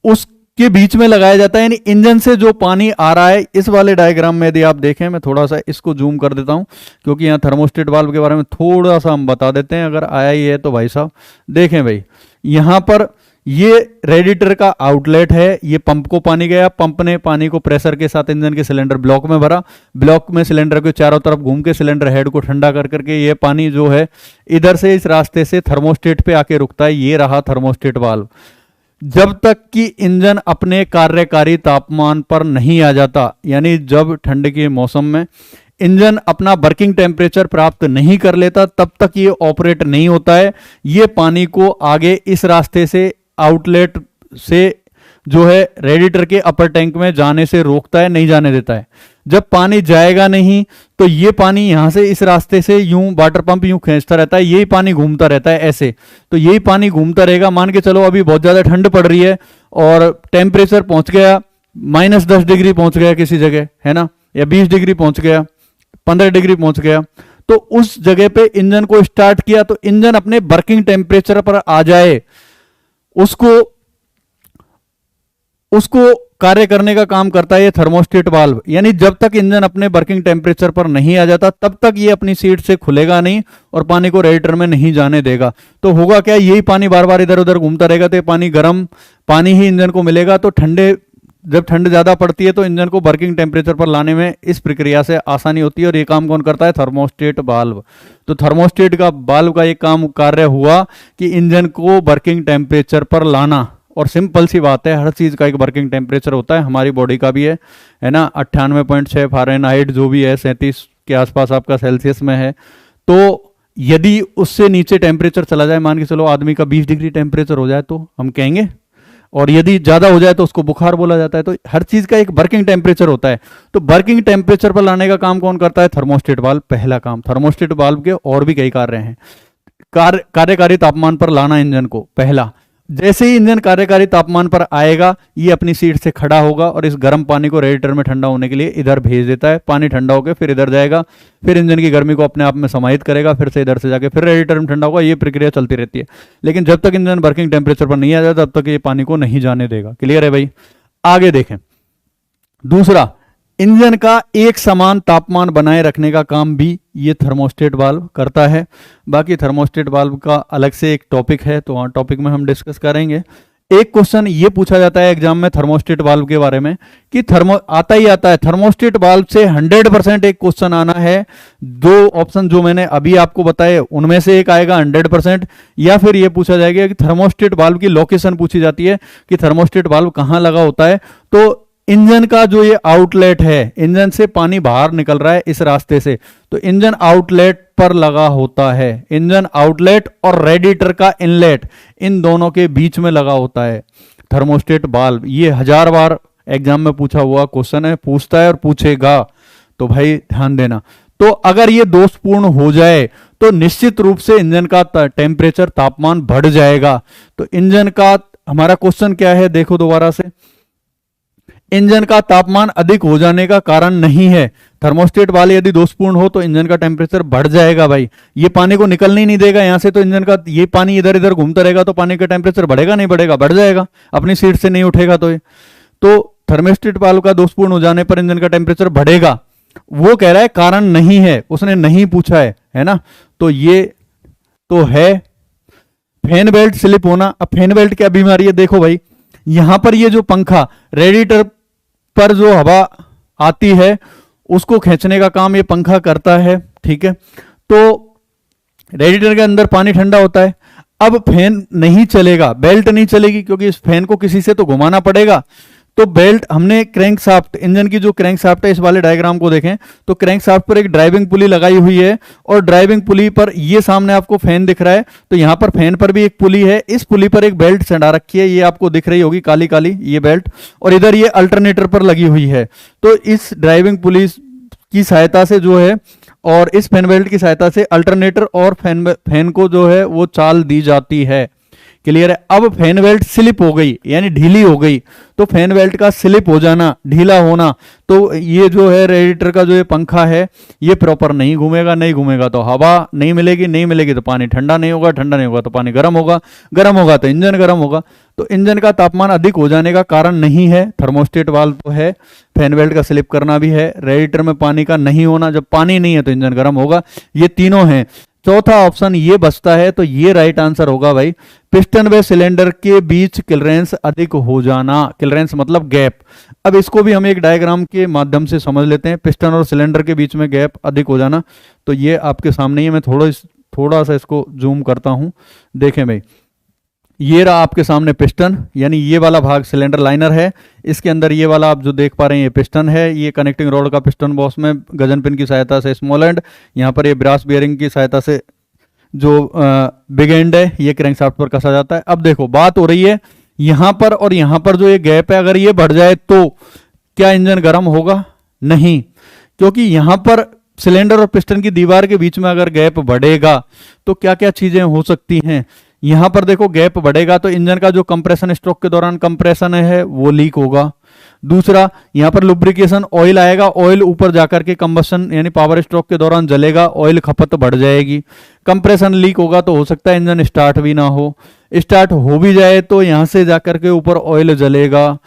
उसके बीच में लगाया जाता है, यानी इंजन से जो पानी आ रहा है। इस वाले डायग्राम में यदि आप देखें, मैं थोड़ा सा इसको जूम कर देता हूं क्योंकि यहाँ थर्मोस्टेट वाल्व के बारे में थोड़ा सा हम बता देते हैं, अगर आया ही है तो भाई साहब देखें भाई, यहां पर ये रेडिएटर का आउटलेट है, ये पंप को पानी गया, पंप ने पानी को प्रेशर के साथ इंजन के सिलेंडर ब्लॉक में भरा, ब्लॉक में सिलेंडर के चारों तरफ घूम के सिलेंडर हेड को ठंडा कर करके ये पानी जो है इधर से इस रास्ते से थर्मोस्टेट पे आके रुकता है। ये रहा थर्मोस्टेट वाल्व। जब तक कि इंजन अपने कार्यकारी तापमान पर नहीं आ जाता, यानी जब ठंड के मौसम में इंजन अपना वर्किंग टेम्परेचर प्राप्त नहीं कर लेता, तब तक ये ऑपरेट नहीं होता है। ये पानी को आगे इस रास्ते से आउटलेट से जो है रेडिएटर के अपर टैंक में जाने से रोकता है, नहीं जाने देता है। जब पानी जाएगा नहीं तो ये पानी यहां से इस रास्ते से यूं वाटर पंप यूं खींचता रहता है, यही पानी घूमता रहता है ऐसे। तो यही पानी घूमता रहेगा। मान के चलो अभी बहुत ज्यादा ठंड पड़ रही है और टेम्परेचर पहुंच गया -10 डिग्री पहुंच गया किसी जगह, है ना, या 20 डिग्री पहुंच गया, 15 डिग्री पहुंच गया, तो उस जगह पे इंजन को स्टार्ट किया तो इंजन अपने वर्किंग टेम्परेचर पर आ जाए, उसको कार्य करने का काम करता है ये थर्मोस्टेट वाल्व। यानी जब तक इंजन अपने वर्किंग टेम्परेचर पर नहीं आ जाता तब तक ये अपनी सीट से खुलेगा नहीं और पानी को रेडिएटर में नहीं जाने देगा। तो होगा क्या, यही पानी बार बार इधर उधर घूमता रहेगा तो ये पानी गर्म पानी ही इंजन को मिलेगा, तो ठंडे जब ठंड ज़्यादा पड़ती है तो इंजन को वर्किंग टेम्परेचर पर लाने में इस प्रक्रिया से आसानी होती है। और ये काम कौन करता है? Thermostat valve. तो थर्मोस्टेट का वाल्व का एक काम कार्य हुआ कि इंजन को वर्किंग टेम्परेचर पर लाना। और सिंपल सी बात है, हर चीज़ का एक वर्किंग टेम्परेचर होता है, हमारी बॉडी का भी है ना। 98.6 फ़ारेनहाइट जो भी है, 37 के आसपास आपका सेल्सियस में है। तो यदि उससे नीचे टेम्परेचर चला जाए, मान के चलो आदमी का 20 डिग्री टेम्परेचर हो जाए तो हम कहेंगे, और यदि ज़्यादा हो जाए तो उसको बुखार बोला जाता है। तो हर चीज़ का एक वर्किंग टेम्परेचर होता है। तो वर्किंग टेम्परेचर पर लाने का काम कौन करता है? Thermostat valve. पहला काम थर्मोस्टेट वाल्व के और भी कई कार्य हैं। कार्यकारी तापमान पर लाना इंजन को, पहला। जैसे ही इंजन कार्यकारी तापमान पर आएगा, ये अपनी सीट से खड़ा होगा और इस गर्म पानी को रेडिएटर में ठंडा होने के लिए इधर भेज देता है। पानी ठंडा होकर फिर इधर जाएगा, फिर इंजन की गर्मी को अपने आप में समाहित करेगा, फिर से इधर से जाके फिर रेडिएटर में ठंडा होगा। ये प्रक्रिया चलती रहती है। लेकिन जब तक इंजन वर्किंग टेम्परेचर पर नहीं आ जाता तब तक ये पानी को नहीं जाने देगा। क्लियर है भाई? आगे देखें। दूसरा, इंजन का एक समान तापमान बनाए रखने का काम भी ये थर्मोस्टेट वाल्व करता है। बाकी थर्मोस्टेट वाल्व का अलग से एक टॉपिक है, तो वहाँ टॉपिक में हम डिस्कस करेंगे। एक क्वेश्चन ये पूछा जाता है एग्जाम में थर्मोस्टेट वाल्व के बारे में कि आता ही आता है थर्मोस्टेट वाल्व से 100% एक क्वेश्चन आना है। दो ऑप्शन जो मैंने अभी आपको बताए उनमें से एक आएगा 100%, या फिर ये पूछा जाएगा कि थर्मोस्टेट वाल्व की लोकेशन पूछी जाती है कि थर्मोस्टेट वाल्व कहाँ लगा होता है। तो इंजन का जो ये आउटलेट है, इंजन से पानी बाहर निकल रहा है इस रास्ते से, तो इंजन आउटलेट पर लगा होता है। इंजन आउटलेट और रेडिएटर का इनलेट, इन दोनों के बीच में लगा होता है थर्मोस्टेट वाल्व। ये 1000 बार एग्जाम में पूछा हुआ क्वेश्चन है, पूछता है और पूछेगा, तो भाई ध्यान देना। तो अगर ये दोषपूर्ण हो जाए तो निश्चित रूप से इंजन का टेम्परेचर, तापमान बढ़ जाएगा। तो इंजन का हमारा क्वेश्चन क्या है, देखो दोबारा से। इंजन का तापमान अधिक हो जाने का कारण नहीं है। थर्मोस्टेट वाले यदि दोषपूर्ण हो तो इंजन का टेम्परेचर बढ़ जाएगा भाई। ये पानी को निकलने ही नहीं देगा यहां से, तो इंजन का ये पानी इधर इधर घूमता रहेगा तो पानी का टेम्परेचर बढ़ेगा नहीं बढ़ेगा? बढ़ जाएगा, अपनी सीट से नहीं उठेगा। तो थर्मोस्टेट वाल्व का दोषपूर्ण हो जाने पर इंजन का टेम्परेचर बढ़ेगा। वो कह रहा है कारण नहीं है, उसने नहीं पूछा है ना। तो ये तो है फैन बेल्ट स्लिप होना। अब फैन बेल्ट क्या बीमारी है, देखो भाई, यहां पर ये जो पंखा रेडिएटर पर जो हवा आती है उसको खींचने का काम ये पंखा करता है, ठीक है। तो रेडिएटर के अंदर पानी ठंडा होता है। अब फैन नहीं चलेगा, बेल्ट नहीं चलेगी, क्योंकि इस फैन को किसी से तो घुमाना पड़ेगा। तो बेल्ट हमने क्रैंक शाफ्ट, इंजन की जो क्रैंक शाफ्ट है, इस वाले डायग्राम को देखें तो क्रैंक शाफ्ट पर एक ड्राइविंग पुली लगाई हुई है, और ड्राइविंग पुली पर ये सामने आपको फैन दिख रहा है, तो यहां पर फैन पर भी एक पुली है। इस पुली पर एक बेल्ट चढ़ा रखी है, ये आपको दिख रही होगी काली काली ये बेल्ट, और इधर ये अल्टरनेटर पर लगी हुई है। तो इस ड्राइविंग पुली की सहायता से जो है, और इस फैन बेल्ट की सहायता से अल्टरनेटर और फैन को जो है वो चाल दी जाती है। क्लियर है? अब फैन बेल्ट स्लिप हो गई, यानी ढीली हो गई। तो फैन बेल्ट का स्लिप हो जाना, ढीला होना, तो ये जो है रेडिएटर का जो ये पंखा है ये प्रॉपर नहीं घूमेगा। नहीं घूमेगा तो हवा नहीं मिलेगी, नहीं मिलेगी तो पानी ठंडा नहीं होगा, ठंडा नहीं होगा तो पानी गर्म होगा, गर्म होगा तो इंजन गर्म होगा। तो इंजन का तापमान अधिक हो जाने का कारण नहीं है थर्मोस्टेट वाल्व तो है, फैन बेल्ट का स्लिप करना भी है, रेडिएटर में पानी का नहीं होना, जब पानी नहीं है तो इंजन गर्म होगा। ये तीनों हैं। चौथा ऑप्शन ये बचता है, तो ये राइट आंसर होगा भाई, पिस्टन व सिलेंडर के बीच क्लियरेंस अधिक हो जाना। क्लियरेंस मतलब गैप। अब इसको भी हम एक डायग्राम के माध्यम से समझ लेते हैं। पिस्टन और सिलेंडर के बीच में गैप अधिक हो जाना, तो ये आपके सामने ही है। मैं थोड़ा सा इसको जूम करता हूं, देखें भाई, ये रहा आपके सामने पिस्टन, यानी ये वाला भाग सिलेंडर लाइनर है, इसके अंदर ये वाला आप जो देख पा रहे हैं ये पिस्टन है। ये कनेक्टिंग रॉड का पिस्टन बॉक्स में गजन पिन की सहायता से स्मॉल एंड, यहाँ पर ये ब्रास बियरिंग की सहायता से जो बिग एंड है ये क्रैंकशाफ्ट पर कसा जाता है। अब देखो बात हो रही है यहां पर और यहां पर जो ये गैप है, अगर ये बढ़ जाए तो क्या इंजन गर्म होगा? नहीं, क्योंकि यहां पर सिलेंडर और पिस्टन की दीवार के बीच में अगर गैप बढ़ेगा तो क्या क्या चीजें हो सकती हैं। यहां पर देखो गैप बढ़ेगा तो इंजन का जो कंप्रेशन स्ट्रोक के दौरान कंप्रेशन है वो लीक होगा। दूसरा, यहां पर लुब्रिकेशन ऑयल आएगा, ऑयल ऊपर जाकर के कंबशन यानी पावर स्ट्रोक के दौरान जलेगा, ऑयल खपत बढ़ जाएगी। कंप्रेशन लीक होगा तो हो सकता है इंजन स्टार्ट भी ना हो, स्टार्ट हो भी जाए तो यहां से जाकर के ऊपर ऑयल जलेगा।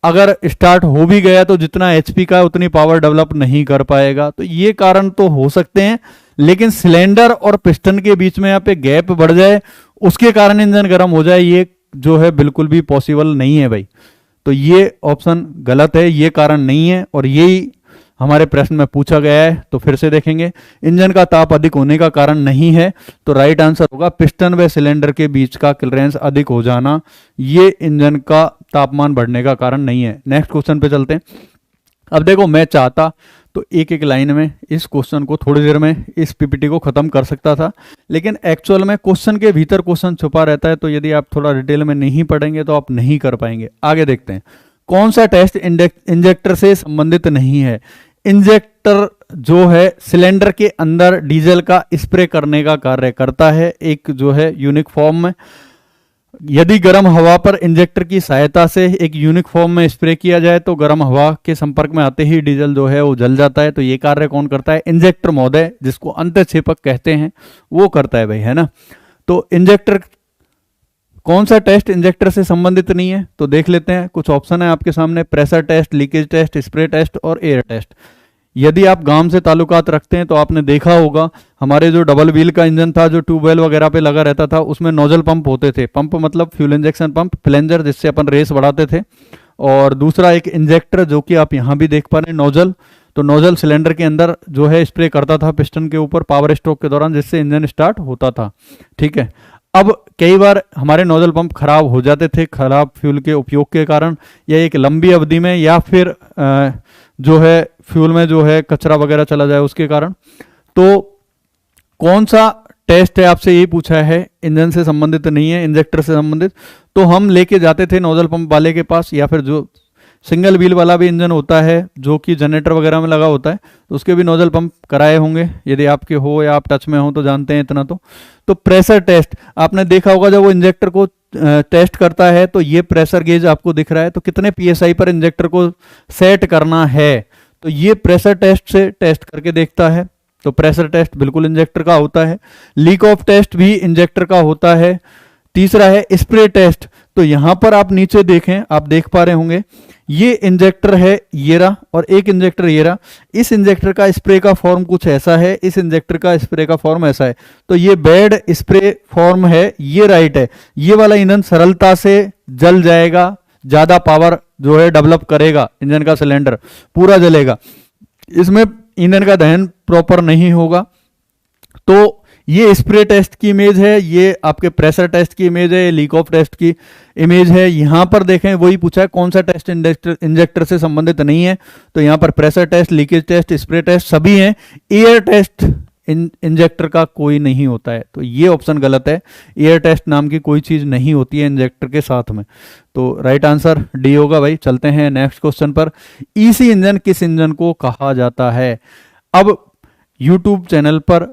अगर स्टार्ट हो भी गया तो जितना एचपी का उतनी पावर डेवलप नहीं कर पाएगा। तो ये कारण तो हो सकते हैं, लेकिन सिलेंडर और पिस्टन के बीच में यहाँ पे गैप बढ़ जाए उसके कारण इंजन गर्म हो जाए, ये जो है बिल्कुल भी पॉसिबल नहीं है भाई। तो ये ऑप्शन गलत है, ये कारण नहीं है और यही हमारे प्रश्न में पूछा गया है। तो फिर से देखेंगे, इंजन का ताप अधिक होने का कारण नहीं है, तो राइट आंसर होगा पिस्टन व सिलेंडर के बीच का क्लियरेंस अधिक हो जाना, ये इंजन का तापमान बढ़ने का कारण नहीं है। नेक्स्ट क्वेश्चन पे चलते हैं। अब देखो, मैं चाहता तो एक एक लाइन में इस क्वेश्चन को थोड़ी देर में इस पीपीटी को खत्म कर सकता था, लेकिन एक्चुअल में क्वेश्चन के भीतर क्वेश्चन छुपा रहता है, तो यदि आप थोड़ा डिटेल में नहीं पढ़ेंगे तो आप नहीं कर पाएंगे। आगे देखते हैं, कौन सा टेस्ट इंजेक्टर से संबंधित नहीं है? इंजेक्टर जो है सिलेंडर के अंदर डीजल का स्प्रे करने का कार्य करता है, एक जो है यूनिक फॉर्म में। यदि गर्म हवा पर इंजेक्टर की सहायता से एक यूनिक फॉर्म में स्प्रे किया जाए तो गर्म हवा के संपर्क में आते ही डीजल जो है वो जल जाता है। तो ये कार्य कौन करता है? इंजेक्टर महोदय, जिसको अंतःक्षेपक कहते हैं, वो करता है भाई, है ना। तो इंजेक्टर, कौन सा टेस्ट इंजेक्टर से संबंधित नहीं है? तो देख लेते हैं, कुछ ऑप्शन है आपके सामने, pressure test, leakage test, spray test और एयर टेस्ट। यदि आप गांव से ताल्लुकात रखते हैं तो आपने देखा होगा, हमारे जो डबल व्हील का इंजन था, जो ट्यूबवेल वगैरह पे लगा रहता था, उसमें नोजल पंप होते थे। पंप मतलब फ्यूल इंजेक्शन पंप, प्लेंजर, जिससे अपन रेस बढ़ाते थे, और दूसरा एक इंजेक्टर जो कि आप यहाँ भी देख पा रहे हैं, नोजल। तो नोजल सिलेंडर के अंदर जो है स्प्रे करता था पिस्टन के ऊपर पावर स्ट्रोक के दौरान, जिससे इंजन स्टार्ट होता था। ठीक है, अब कई बार हमारे नोजल पंप खराब हो जाते थे, खराब फ्यूल के उपयोग के कारण, या एक लंबी अवधि में, या फिर जो है फ्यूल में जो है कचरा वगैरह चला जाए उसके कारण। तो कौन सा टेस्ट है, आपसे यही पूछा है, इंजन से संबंधित नहीं है, इंजेक्टर से संबंधित। तो हम लेके जाते थे नोजल पंप वाले के पास, या फिर जो सिंगल व्हील वाला भी इंजन होता है जो कि जनरेटर वगैरह में लगा होता है, तो उसके भी नोजल पंप कराए होंगे, यदि आपके हो या आप टच में हो तो जानते हैं इतना। तो प्रेशर टेस्ट आपने देखा होगा, जब वो इंजेक्टर को टेस्ट करता है तो ये प्रेशर गेज आपको दिख रहा है, तो कितने पीएसआई पर इंजेक्टर को सेट करना है, तो ये प्रेशर टेस्ट से टेस्ट करके देखता है। तो प्रेशर टेस्ट बिल्कुल इंजेक्टर का होता है। लीक ऑफ टेस्ट भी इंजेक्टर का होता है। तीसरा है स्प्रे टेस्ट। तो यहां पर आप नीचे देखें, आप देख पा रहे होंगे, ये इंजेक्टर है ये रहा, और एक इंजेक्टर ये रहा। इस इंजेक्टर का स्प्रे का फॉर्म कुछ ऐसा है, इस इंजेक्टर का स्प्रे का फॉर्म ऐसा है। तो ये बैड स्प्रे फॉर्म है, ये राइट है। ये वाला ईंधन सरलता से जल जाएगा, ज्यादा पावर जो है डेवलप करेगा, इंजन का सिलेंडर पूरा जलेगा, इसमें ईंधन का दहन प्रॉपर नहीं होगा। तो ये स्प्रे टेस्ट की इमेज है, ये आपके प्रेशर टेस्ट की इमेज है, लीक ऑफ टेस्ट की इमेज है। यहां पर देखें, वही पूछा है कौन सा टेस्ट इंजेक्टर से संबंधित नहीं है, तो यहां पर pressure test, leakage test, spray test सभी हैं। एयर टेस्ट इंजेक्टर का कोई नहीं होता है, तो ये ऑप्शन गलत है। एयर टेस्ट नाम की कोई चीज नहीं होती है इंजेक्टर के साथ में, तो राइट आंसर डी होगा भाई। चलते हैं नेक्स्ट क्वेश्चन पर। ईसी इंजन किस इंजन को कहा जाता है? अब यूट्यूब चैनल पर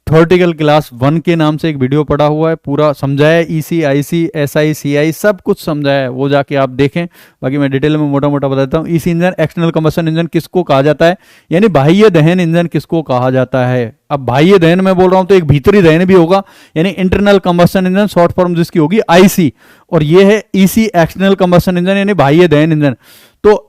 थ्योरेटिकल क्लास 1 के नाम से एक वीडियो पड़ा हुआ है, पूरा समझाया है, ईसी, आईसी, एसआई, सीआई सब कुछ समझाया है, वो जाके आप देखें। बाकी मैं डिटेल में मोटा मोटा बताता हूँ। EC engine, external combustion engine किसको कहा जाता है, यानी बाह्य दहन इंजन किसको कहा जाता है? अब बाह्य दहन मैं बोल रहा हूं तो एक भीतरी दहन भी होगा, यानी internal combustion engine, short form जिसकी होगी आईसी, और ये है ईसी, एक्सटर्नल कंबशन इंजन, यानी बाह्य दहन इंजन। तो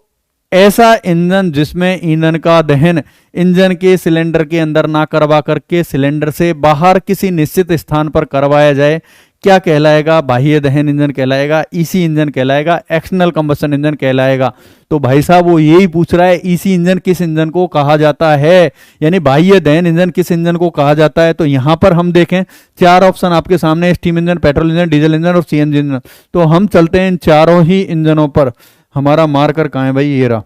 ऐसा इंजन जिसमें ईंधन का दहन इंजन के सिलेंडर के अंदर ना करवा करके सिलेंडर से बाहर किसी निश्चित स्थान पर करवाया जाए, क्या कहलाएगा? बाह्य दहन इंजन कहलाएगा, ईसी इंजन कहलाएगा, एक्सटर्नल कंबशन इंजन कहलाएगा। तो भाई साहब वो यही पूछ रहा है, ईसी इंजन किस इंजन को कहा जाता है, यानी बाह्य दहन इंजन किस इंजन को कहा जाता है। तो यहां पर हम देखें, 4 ऑप्शन आपके सामने, steam engine, petrol engine, diesel engine और सीएनजी इंजन। तो हम चलते हैं इन चारों ही इंजनों पर। हमारा मार्कर कहां है भाई? ये रहा।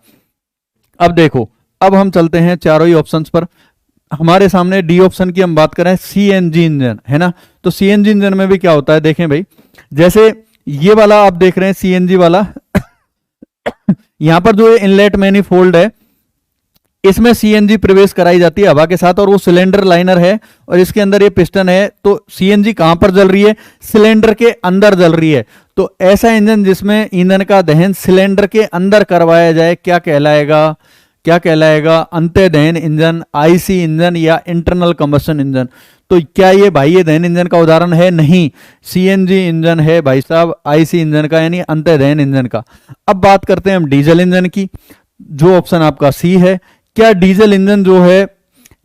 अब देखो, अब हम चलते हैं चारों ही ऑप्शंस पर। हमारे सामने डी ऑप्शन की हम बात करें, सीएनजी इंजन, है ना। तो सीएनजी इंजन में भी क्या होता है, देखें भाई, जैसे ये वाला आप देख रहे हैं सीएनजी वाला यहां पर जो इनलेट मैनिफोल्ड है, इसमें सीएनजी प्रवेश कराई जाती है हवा के साथ, और वो सिलेंडर लाइनर है, और इसके अंदर ये पिस्टन है। तो सीएनजी कहां पर जल रही है? सिलेंडर के अंदर जल रही है। तो ऐसा इंजन जिसमें ईंधन का दहन सिलेंडर के अंदर करवाया जाए, क्या कहलाएगा? क्या कहलाएगा? अंतः दहन इंजन, आईसी इंजन या इंटरनल कंबशन इंजन। तो क्या ये बाह्य दहन इंजन का उदाहरण है? नहीं, सीएनजी इंजन है भाई साहब, आईसी इंजन का, यानी अंतः दहन इंजन का। अब बात करते हैं हम डीजल इंजन की, जो ऑप्शन आपका सी है। क्या डीजल इंजन जो है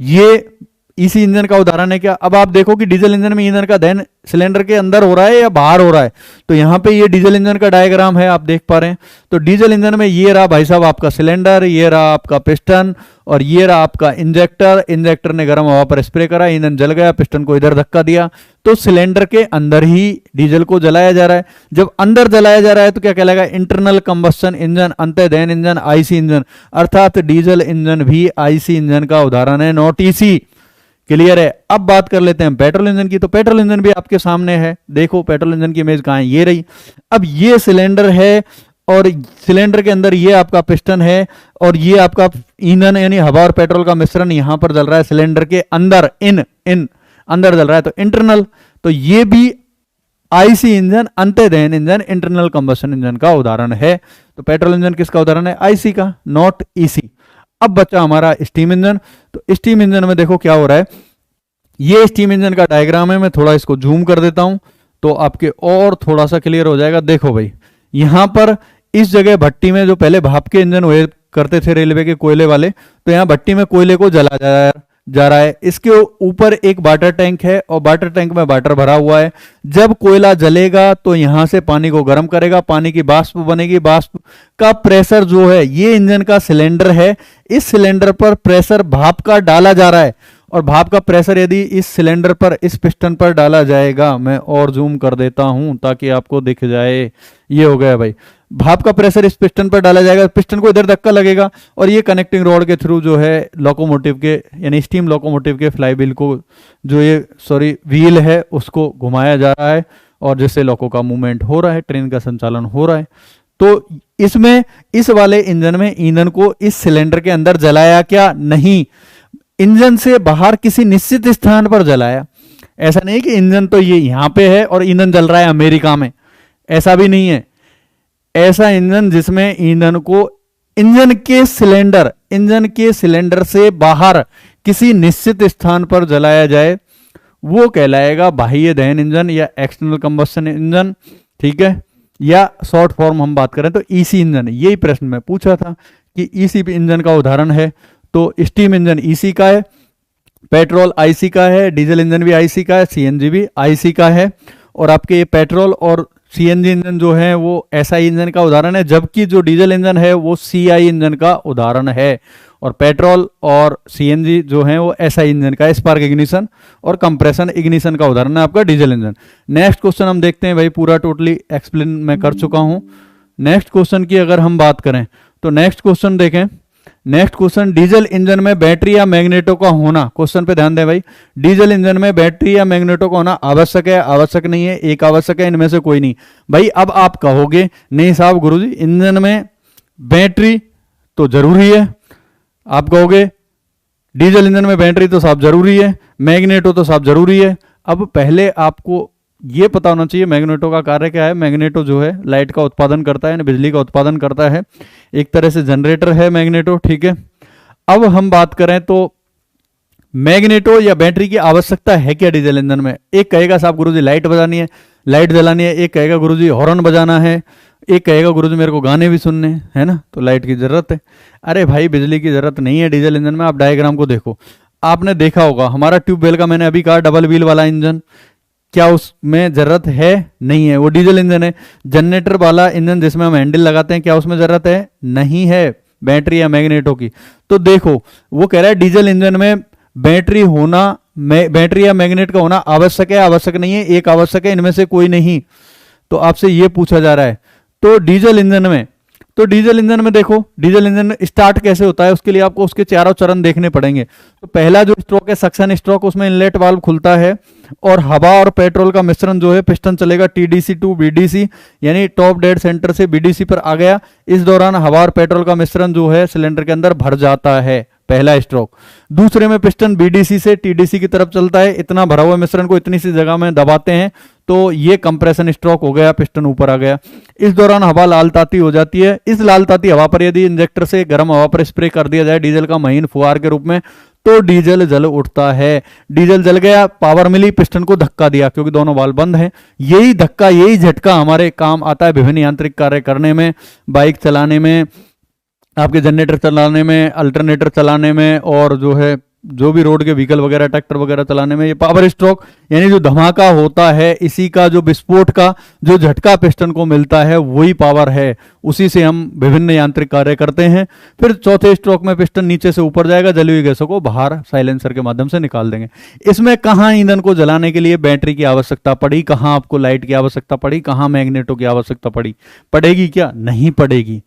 ये इसी इंजन का उदाहरण है क्या। अब आप देखो कि डीजल इंजन में ईंधन का दहन सिलेंडर के अंदर हो रहा है या बाहर हो रहा है। तो यहाँ पे ये डीजल इंजन का डायग्राम है, आप देख पा रहे हैं। तो डीजल इंजन में ये रहा भाई साहब आपका सिलेंडर, ये रहा आपका पिस्टन, और ये रहा आपका इंजेक्टर। इंजेक्टर ने गर्म हवा पर स्प्रे करा, ईंधन जल गया, पिस्टन को इधर धक्का दिया। तो सिलेंडर के अंदर ही डीजल को जलाया जा रहा है। जब अंदर जलाया जा रहा है तो क्या कहलाएगा, इंटरनल कंबस्शन इंजन, अंतः दहन इंजन, आईसी इंजन। अर्थात डीजल इंजन भी आईसी इंजन का उदाहरण है, नॉट ईसी। क्लियर है। अब बात कर लेते हैं पेट्रोल इंजन की। तो पेट्रोल इंजन भी आपके सामने है, देखो पेट्रोल इंजन की इमेज कहां है, ये रही। अब ये सिलेंडर है और सिलेंडर के अंदर ये आपका पिस्टन है और ये आपका ईंधन यानी हवा और पेट्रोल का मिश्रण यहां पर जल रहा है सिलेंडर के अंदर, इन अंदर जल रहा है। तो इंटरनल, तो ये भी आईसी इंजन, अंतः दहन इंजन, इंटरनल कंबशन इंजन का उदाहरण है। तो पेट्रोल इंजन किसका उदाहरण है, आईसी का, नॉट ईसी। अब बचा हमारा स्टीम इंजन। तो स्टीम इंजन में देखो क्या हो रहा है, ये स्टीम इंजन का डायग्राम है। मैं थोड़ा इसको जूम कर देता हूं तो आपके और थोड़ा सा क्लियर हो जाएगा। देखो भाई, यहां पर इस जगह भट्टी में जो पहले भाप के इंजन हुए करते थे रेलवे के कोयले वाले, तो यहां भट्टी में कोयले को जला जा रहा है। इसके ऊपर एक वाटर टैंक है और वाटर टैंक में वाटर भरा हुआ है। जब कोयला जलेगा तो यहां से पानी को गर्म करेगा, पानी की वाष्प बनेगी। वाष्प का प्रेशर जो है, ये इंजन का सिलेंडर है, इस सिलेंडर पर प्रेशर भाप का डाला जा रहा है। और भाप का प्रेशर यदि इस सिलेंडर पर, इस पिस्टन पर डाला जाएगा, मैं और जूम कर देता हूं ताकि आपको दिख जाए। ये हो गया भाई, भाप का प्रेशर इस पिस्टन पर डाला जाएगा, पिस्टन को इधर धक्का लगेगा और ये कनेक्टिंग रॉड के थ्रू जो है लोकोमोटिव के यानी स्टीम लोकोमोटिव के फ्लाईव्हील को, जो ये व्हील है उसको घुमाया जा रहा है और जिससे लोको का मूवमेंट हो रहा है, ट्रेन का संचालन हो रहा है। तो इसमें, इस वाले इंजन में ईंधन को इस सिलेंडर के अंदर जलाया क्या, नहीं, इंजन से बाहर किसी निश्चित स्थान पर जलाया। ऐसा नहीं कि इंजन तो ये यहां पे है और ईंधन जल रहा है अमेरिका में, ऐसा भी नहीं है। ऐसा इंजन जिसमें ईंधन को इंजन के सिलेंडर से बाहर किसी निश्चित स्थान पर जलाया जाए, वो कहलाएगा बाह्य दहन इंजन या एक्सटर्नल कंबस्शन इंजन। ठीक है, या शॉर्ट फॉर्म हम बात करें तो ईसी इंजन। यही प्रश्न में पूछा था कि ईसी इंजन का उदाहरण है। तो स्टीम इंजन ईसी का है, पेट्रोल आईसी का है, डीजल इंजन भी आईसी का है, सीएनजी भी आईसी का है। और आपके ये पेट्रोल और सीएनजी इंजन जो है वो एसआई इंजन का उदाहरण है, जबकि जो डीजल इंजन है वो सीआई इंजन का उदाहरण है। और पेट्रोल और सीएनजी जो है वो एसआई इंजन का, स्पार्क इग्निशन और कंप्रेशन इग्निशन का उदाहरण है आपका डीजल इंजन। नेक्स्ट क्वेश्चन हम देखते हैं भाई, पूरा टोटली एक्सप्लेन मैं कर चुका हूं। नेक्स्ट क्वेश्चन की अगर हम बात करें तो नेक्स्ट क्वेश्चन देखें। नेक्स्ट क्वेश्चन, डीजल इंजन में बैटरी या मैग्नेटो का होना। क्वेश्चन पे ध्यान दें भाई, डीजल इंजन में बैटरी या मैग्नेटो का होना आवश्यक है, आवश्यक नहीं है, एक आवश्यक है, इनमें से कोई नहीं। भाई अब आप कहोगे नहीं साहब गुरुजी इंजन में बैटरी तो जरूरी है, आप कहोगे डीजल इंजन में बैटरी तो साहब जरूरी है, मैग्नेटो तो साहब जरूरी है। अब पहले आपको ये पता होना चाहिए मैग्नेटो का कार्य क्या है। मैग्नेटो जो है लाइट का उत्पादन करता है, बिजली का उत्पादन करता है, एक तरह से जनरेटर है मैग्नेटो। ठीक है, अब हम बात करें तो मैग्नेटो या बैटरी की आवश्यकता है क्या डीजल इंजन में। एक कहेगा साहब गुरुजी लाइट बजानी है, लाइट जलानी है, एक कहेगा गुरुजी हॉर्न बजाना है, एक कहेगा गुरुजी मेरे को गाने भी सुनने है ना, तो लाइट की जरूरत है। अरे भाई बिजली की जरूरत नहीं है डीजल इंजन में। आप डायग्राम को देखो, आपने देखा होगा हमारा ट्यूबवेल का, मैंने अभी कहा डबल व्हील वाला इंजन, क्या उसमें जरूरत है, नहीं है, वो डीजल इंजन है। जनरेटर वाला इंजन जिसमें हम हैंडल लगाते हैं, क्या उसमें जरूरत है, नहीं है, बैटरी या मैग्नेटो की। तो देखो वो कह रहा है डीजल इंजन में बैटरी होना, बैटरी या मैग्नेट का होना आवश्यक है, आवश्यक नहीं है, एक आवश्यक है, इनमें से कोई नहीं। तो आपसे ये पूछा जा रहा है। तो डीजल इंजन में देखो डीजल इंजन स्टार्ट कैसे होता है, उसके लिए आपको उसके चारों चरण देखने पड़ेंगे। तो पहला जो स्ट्रोक है सक्शन स्ट्रोक, उसमें इनलेट वाल्व खुलता है और हवा और पेट्रोल का मिश्रण जो है, पिस्टन चलेगा टीडीसी टू बीडीसी, यानी टॉप डेड सेंटर से बीडीसी पर आ गया। इस दौरान हवा और पेट्रोल का मिश्रण जो है सिलेंडर के अंदर भर जाता है, पहला स्ट्रोक। दूसरे में पिस्टन बीडीसी से टीडीसी की तरफ चलता है, इतना भरा हुआ मिश्रण को इतनी सी जगह में दबाते हैं, तो ये कंप्रेशन स्ट्रोक हो गया, पिस्टन ऊपर आ गया। इस दौरान हवा लाल ताती हो जाती है। इस लाल ताती हवा पर यदि इंजेक्टर से गर्म हवा पर स्प्रे कर दिया जाए डीजल का महीन फुहार के रूप में, तो डीजल जल उठता है। डीजल जल गया, पावर मिली, पिस्टन को धक्का दिया क्योंकि दोनों वाल्व बंद हैं। यही धक्का, यही झटका हमारे काम आता है विभिन्न यांत्रिक कार्य करने में, बाइक चलाने में, आपके जनरेटर चलाने में, अल्टरनेटर चलाने में, और जो है जो भी रोड के व्हीकल वगैरह ट्रैक्टर वगैरह चलाने में। ये पावर स्ट्रोक यानी जो धमाका होता है, इसी का जो विस्फोट का जो झटका पिस्टन को मिलता है वही पावर है, उसी से हम विभिन्न यांत्रिक कार्य करते हैं। फिर चौथे स्ट्रोक में पिस्टन नीचे से ऊपर जाएगा, जली हुई गैसों को बाहर साइलेंसर के माध्यम से निकाल देंगे। इसमें कहाँ ईंधन को जलाने के लिए बैटरी की आवश्यकता पड़ी, कहाँ आपको लाइट की आवश्यकता पड़ी, कहाँ मैग्नेटो की आवश्यकता पड़ेगी क्या? नहीं पड़ेगी।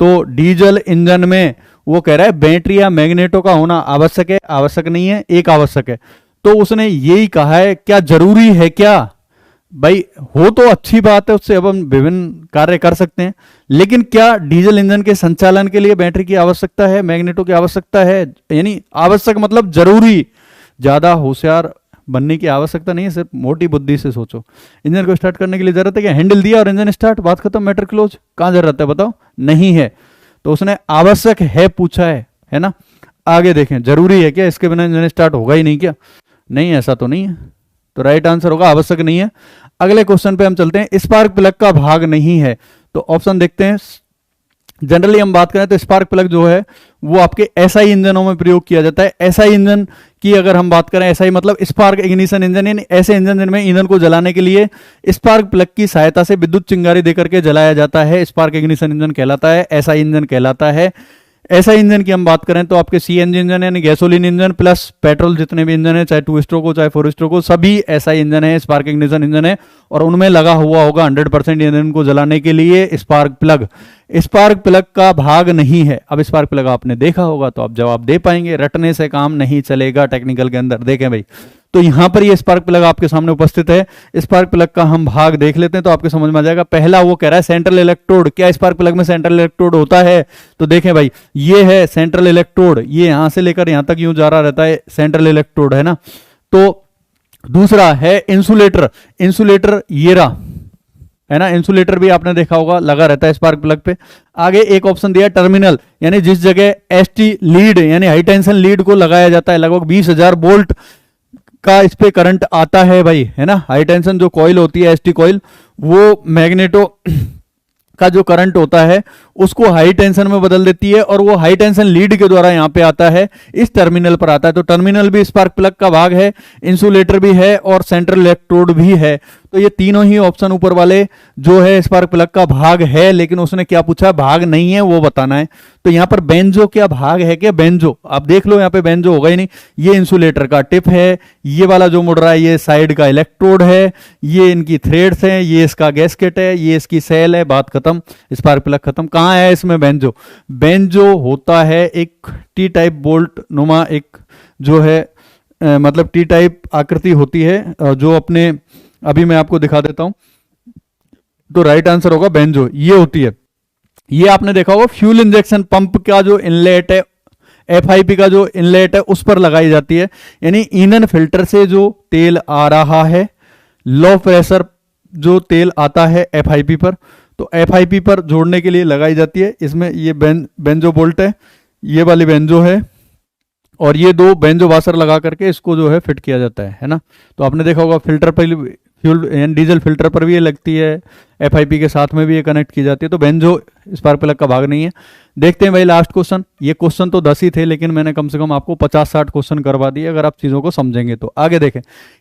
तो डीजल इंजन में वो कह रहा है बैटरी या मैग्नेटो का होना आवश्यक है, आवश्यक नहीं है, एक आवश्यक है। तो उसने यही कहा है, क्या जरूरी है क्या? भाई हो तो अच्छी बात है, उससे अब हम विभिन्न कार्य कर सकते हैं, लेकिन क्या डीजल इंजन के संचालन के लिए बैटरी की आवश्यकता है, मैग्नेटो की आवश्यकता है? यानी आवश्यक मतलब जरूरी, ज्यादा होशियार बनने की आवश्यकता नहीं है, सिर्फ मोटी बुद्धि से सोचो। इंजन को स्टार्ट करने के लिए जरूरत है क्या? हैंडल दिया और इंजन स्टार्ट, बात खत्म, मैटर क्लोज। कहां जरूरत है बताओ? नहीं है। तो उसने आवश्यक है पूछा है ना। आगे देखें, जरूरी है क्या? इसके बिना इंजन स्टार्ट होगा ही नहीं क्या? नहीं, ऐसा तो नहीं है। तो राइट आंसर होगा आवश्यक नहीं है। अगले क्वेश्चन पे हम चलते हैं, स्पार्क प्लग का भाग नहीं है। तो ऑप्शन देखते हैं। जनरली हम बात करें तो स्पार्क प्लग जो है वो आपके एसआई इंजनों में प्रयोग किया जाता है। एसआई इंजन की अगर हम बात करें, एसआई मतलब स्पार्क इग्निशन इंजन, यानी ऐसे इंजन जिनमें ईंधन को जलाने के लिए स्पार्क प्लग की सहायता से विद्युत चिंगारी देकर के जलाया जाता है, स्पार्क इग्निशन इंजन कहलाता है, एसआई इंजन कहलाता है। एसआई इंजन की हम बात करें तो आपके सीएनजी इंजन यानी गैसोलीन इंजन प्लस पेट्रोल जितने भी इंजन है, चाहे 2 स्ट्रोक हो चाहे 4 स्ट्रोक हो, सभी एसआई इंजन है, स्पार्क इग्निशन इंजन है, और उनमें लगा हुआ होगा 100% ईंधन को जलाने के लिए स्पार्क प्लग। स्पार्क प्लग का भाग नहीं है। अब स्पार्क प्लग आपने देखा होगा तो आप जवाब दे पाएंगे, रटने से काम नहीं चलेगा टेक्निकल के अंदर। देखें भाई, तो यहां पर ये स्पार्क प्लग आपके सामने उपस्थित है। स्पार्क प्लग का हम भाग देख लेते हैं तो आपके समझ में आ जाएगा। पहला वो कह रहा है सेंट्रल इलेक्ट्रोड। क्या स्पार्क प्लग में सेंट्रल इलेक्ट्रोड होता है? तो देखें भाई, ये है सेंट्रल इलेक्ट्रोड, ये यहां से लेकर यहां तक यूं जा रहा रहता है, सेंट्रल इलेक्ट्रोड है ना। तो दूसरा है इंसुलेटर। इंसुलेटर ये रहा है ना, इंसुलेटर भी आपने देखा होगा, लगा रहता है स्पार्क प्लग पे। आगे एक ऑप्शन दिया टर्मिनल, यानी जिस जगह एसटी लीड यानी हाई टेंशन लीड को लगाया जाता है, लगभग 20,000 वोल्ट का इस पे करंट आता है भाई, है ना। हाई टेंशन जो कॉइल होती है, एसटी कॉइल, वो मैग्नेटो का जो करंट होता है उसको हाई टेंशन में बदल देती है, और वो हाई टेंशन लीड के द्वारा यहां पे आता है, इस टर्मिनल पर आता है। तो टर्मिनल भी स्पार्क प्लग का भाग है, इंसुलेटर भी है और सेंट्रल इलेक्ट्रोड भी है। तो ये तीनों ही ऑप्शन ऊपर वाले जो है स्पार्क प्लग का भाग है, लेकिन उसने क्या पूछा? भाग नहीं है, वो बताना है। तो यहां पर बेंजो क्या भाग है क्या? बेंजो आप देख लो, यहां पे बेंजो होगा ही नहीं। ये इंसुलेटर का टिप है, ये वाला जो मुड़ रहा है ये साइड का इलेक्ट्रोड है, ये इनकी थ्रेड्स हैं, ये इसका गैस्केट है, ये इसकी सेल है, बात खत्म, स्पार्क प्लग खत्म। कहां है इसमें बेंजो? बेंजो होता है एक टी टाइप बोल्ट नुमा, एक जो है मतलब टी टाइप आकृति होती है, जो अपने अभी मैं आपको दिखा देता हूं। तो राइट आंसर होगा बेंजो, ये होती है। ये आपने देखा होगा फ्यूल इंजेक्शन पंप का जो इनलेट है, एफआईपी का जो इनलेट है, उस पर लगाई जाती है। यानी ईंधन फिल्टर से जो तेल आ रहा है, लो प्रेशर जो तेल आता है एफआईपी पर, तो एफआईपी पर जोड़ने के लिए लगाई जाती है। इसमें ये बेंजो बोल्ट है, ये वाली बेंजो है, और ये दो बेंजो वाशर लगा करके इसको जो है फिट किया जाता है ना। तो आपने देखा होगा फिल्टर पर, फ्यूल यानी डीजल फिल्टर पर भी ये लगती है, एफआईपी के साथ में भी ये कनेक्ट की जाती है। तो बेंजो स्पार्क प्लग का भाग नहीं है। देखते हैं भाई लास्ट क्वेश्चन। ये क्वेश्चन तो 10 ही थे, लेकिन मैंने कम से कम आपको 50-60 क्वेश्चन करवा दिए अगर आप चीजों को समझेंगे तो। आगे देखें,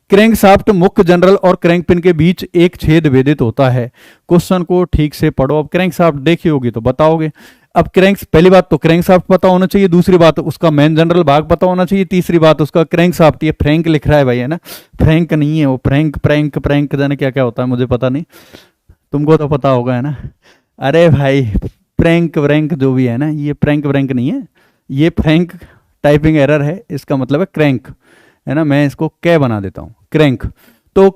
क्रैंक शाफ्ट मुख्य जनरल और क्रैंक पिन के बीच एक छेद भेदित होता है। क्वेश्चन को ठीक से पढ़ो। अब क्रैंक शाफ्ट देखी होगी तो बताओगे। अब क्रैंक, पहली बात तो क्रैंक शाफ्ट पता होना चाहिए, दूसरी बात उसका मेन जनरल भाग पता होना चाहिए, तीसरी बात उसका क्रैंक शाफ्ट। ये फ्रैंक लिख रहा है भाई, है ना, फ्रैंक नहीं है वो, फ्रैंक प्रैंक प्रैंक जाने क्या क्या होता है, मुझे पता नहीं, तुमको तो पता होगा, है ना। अरे भाई प्रैंक व्रैंक जो भी है ना, ये प्रैंक व्रैंक नहीं है, ये फ्रैंक टाइपिंग एरर है, इसका मतलब है क्रैंक, है ना। मैं इसको कै बना देता हूं, क्रैंक। तो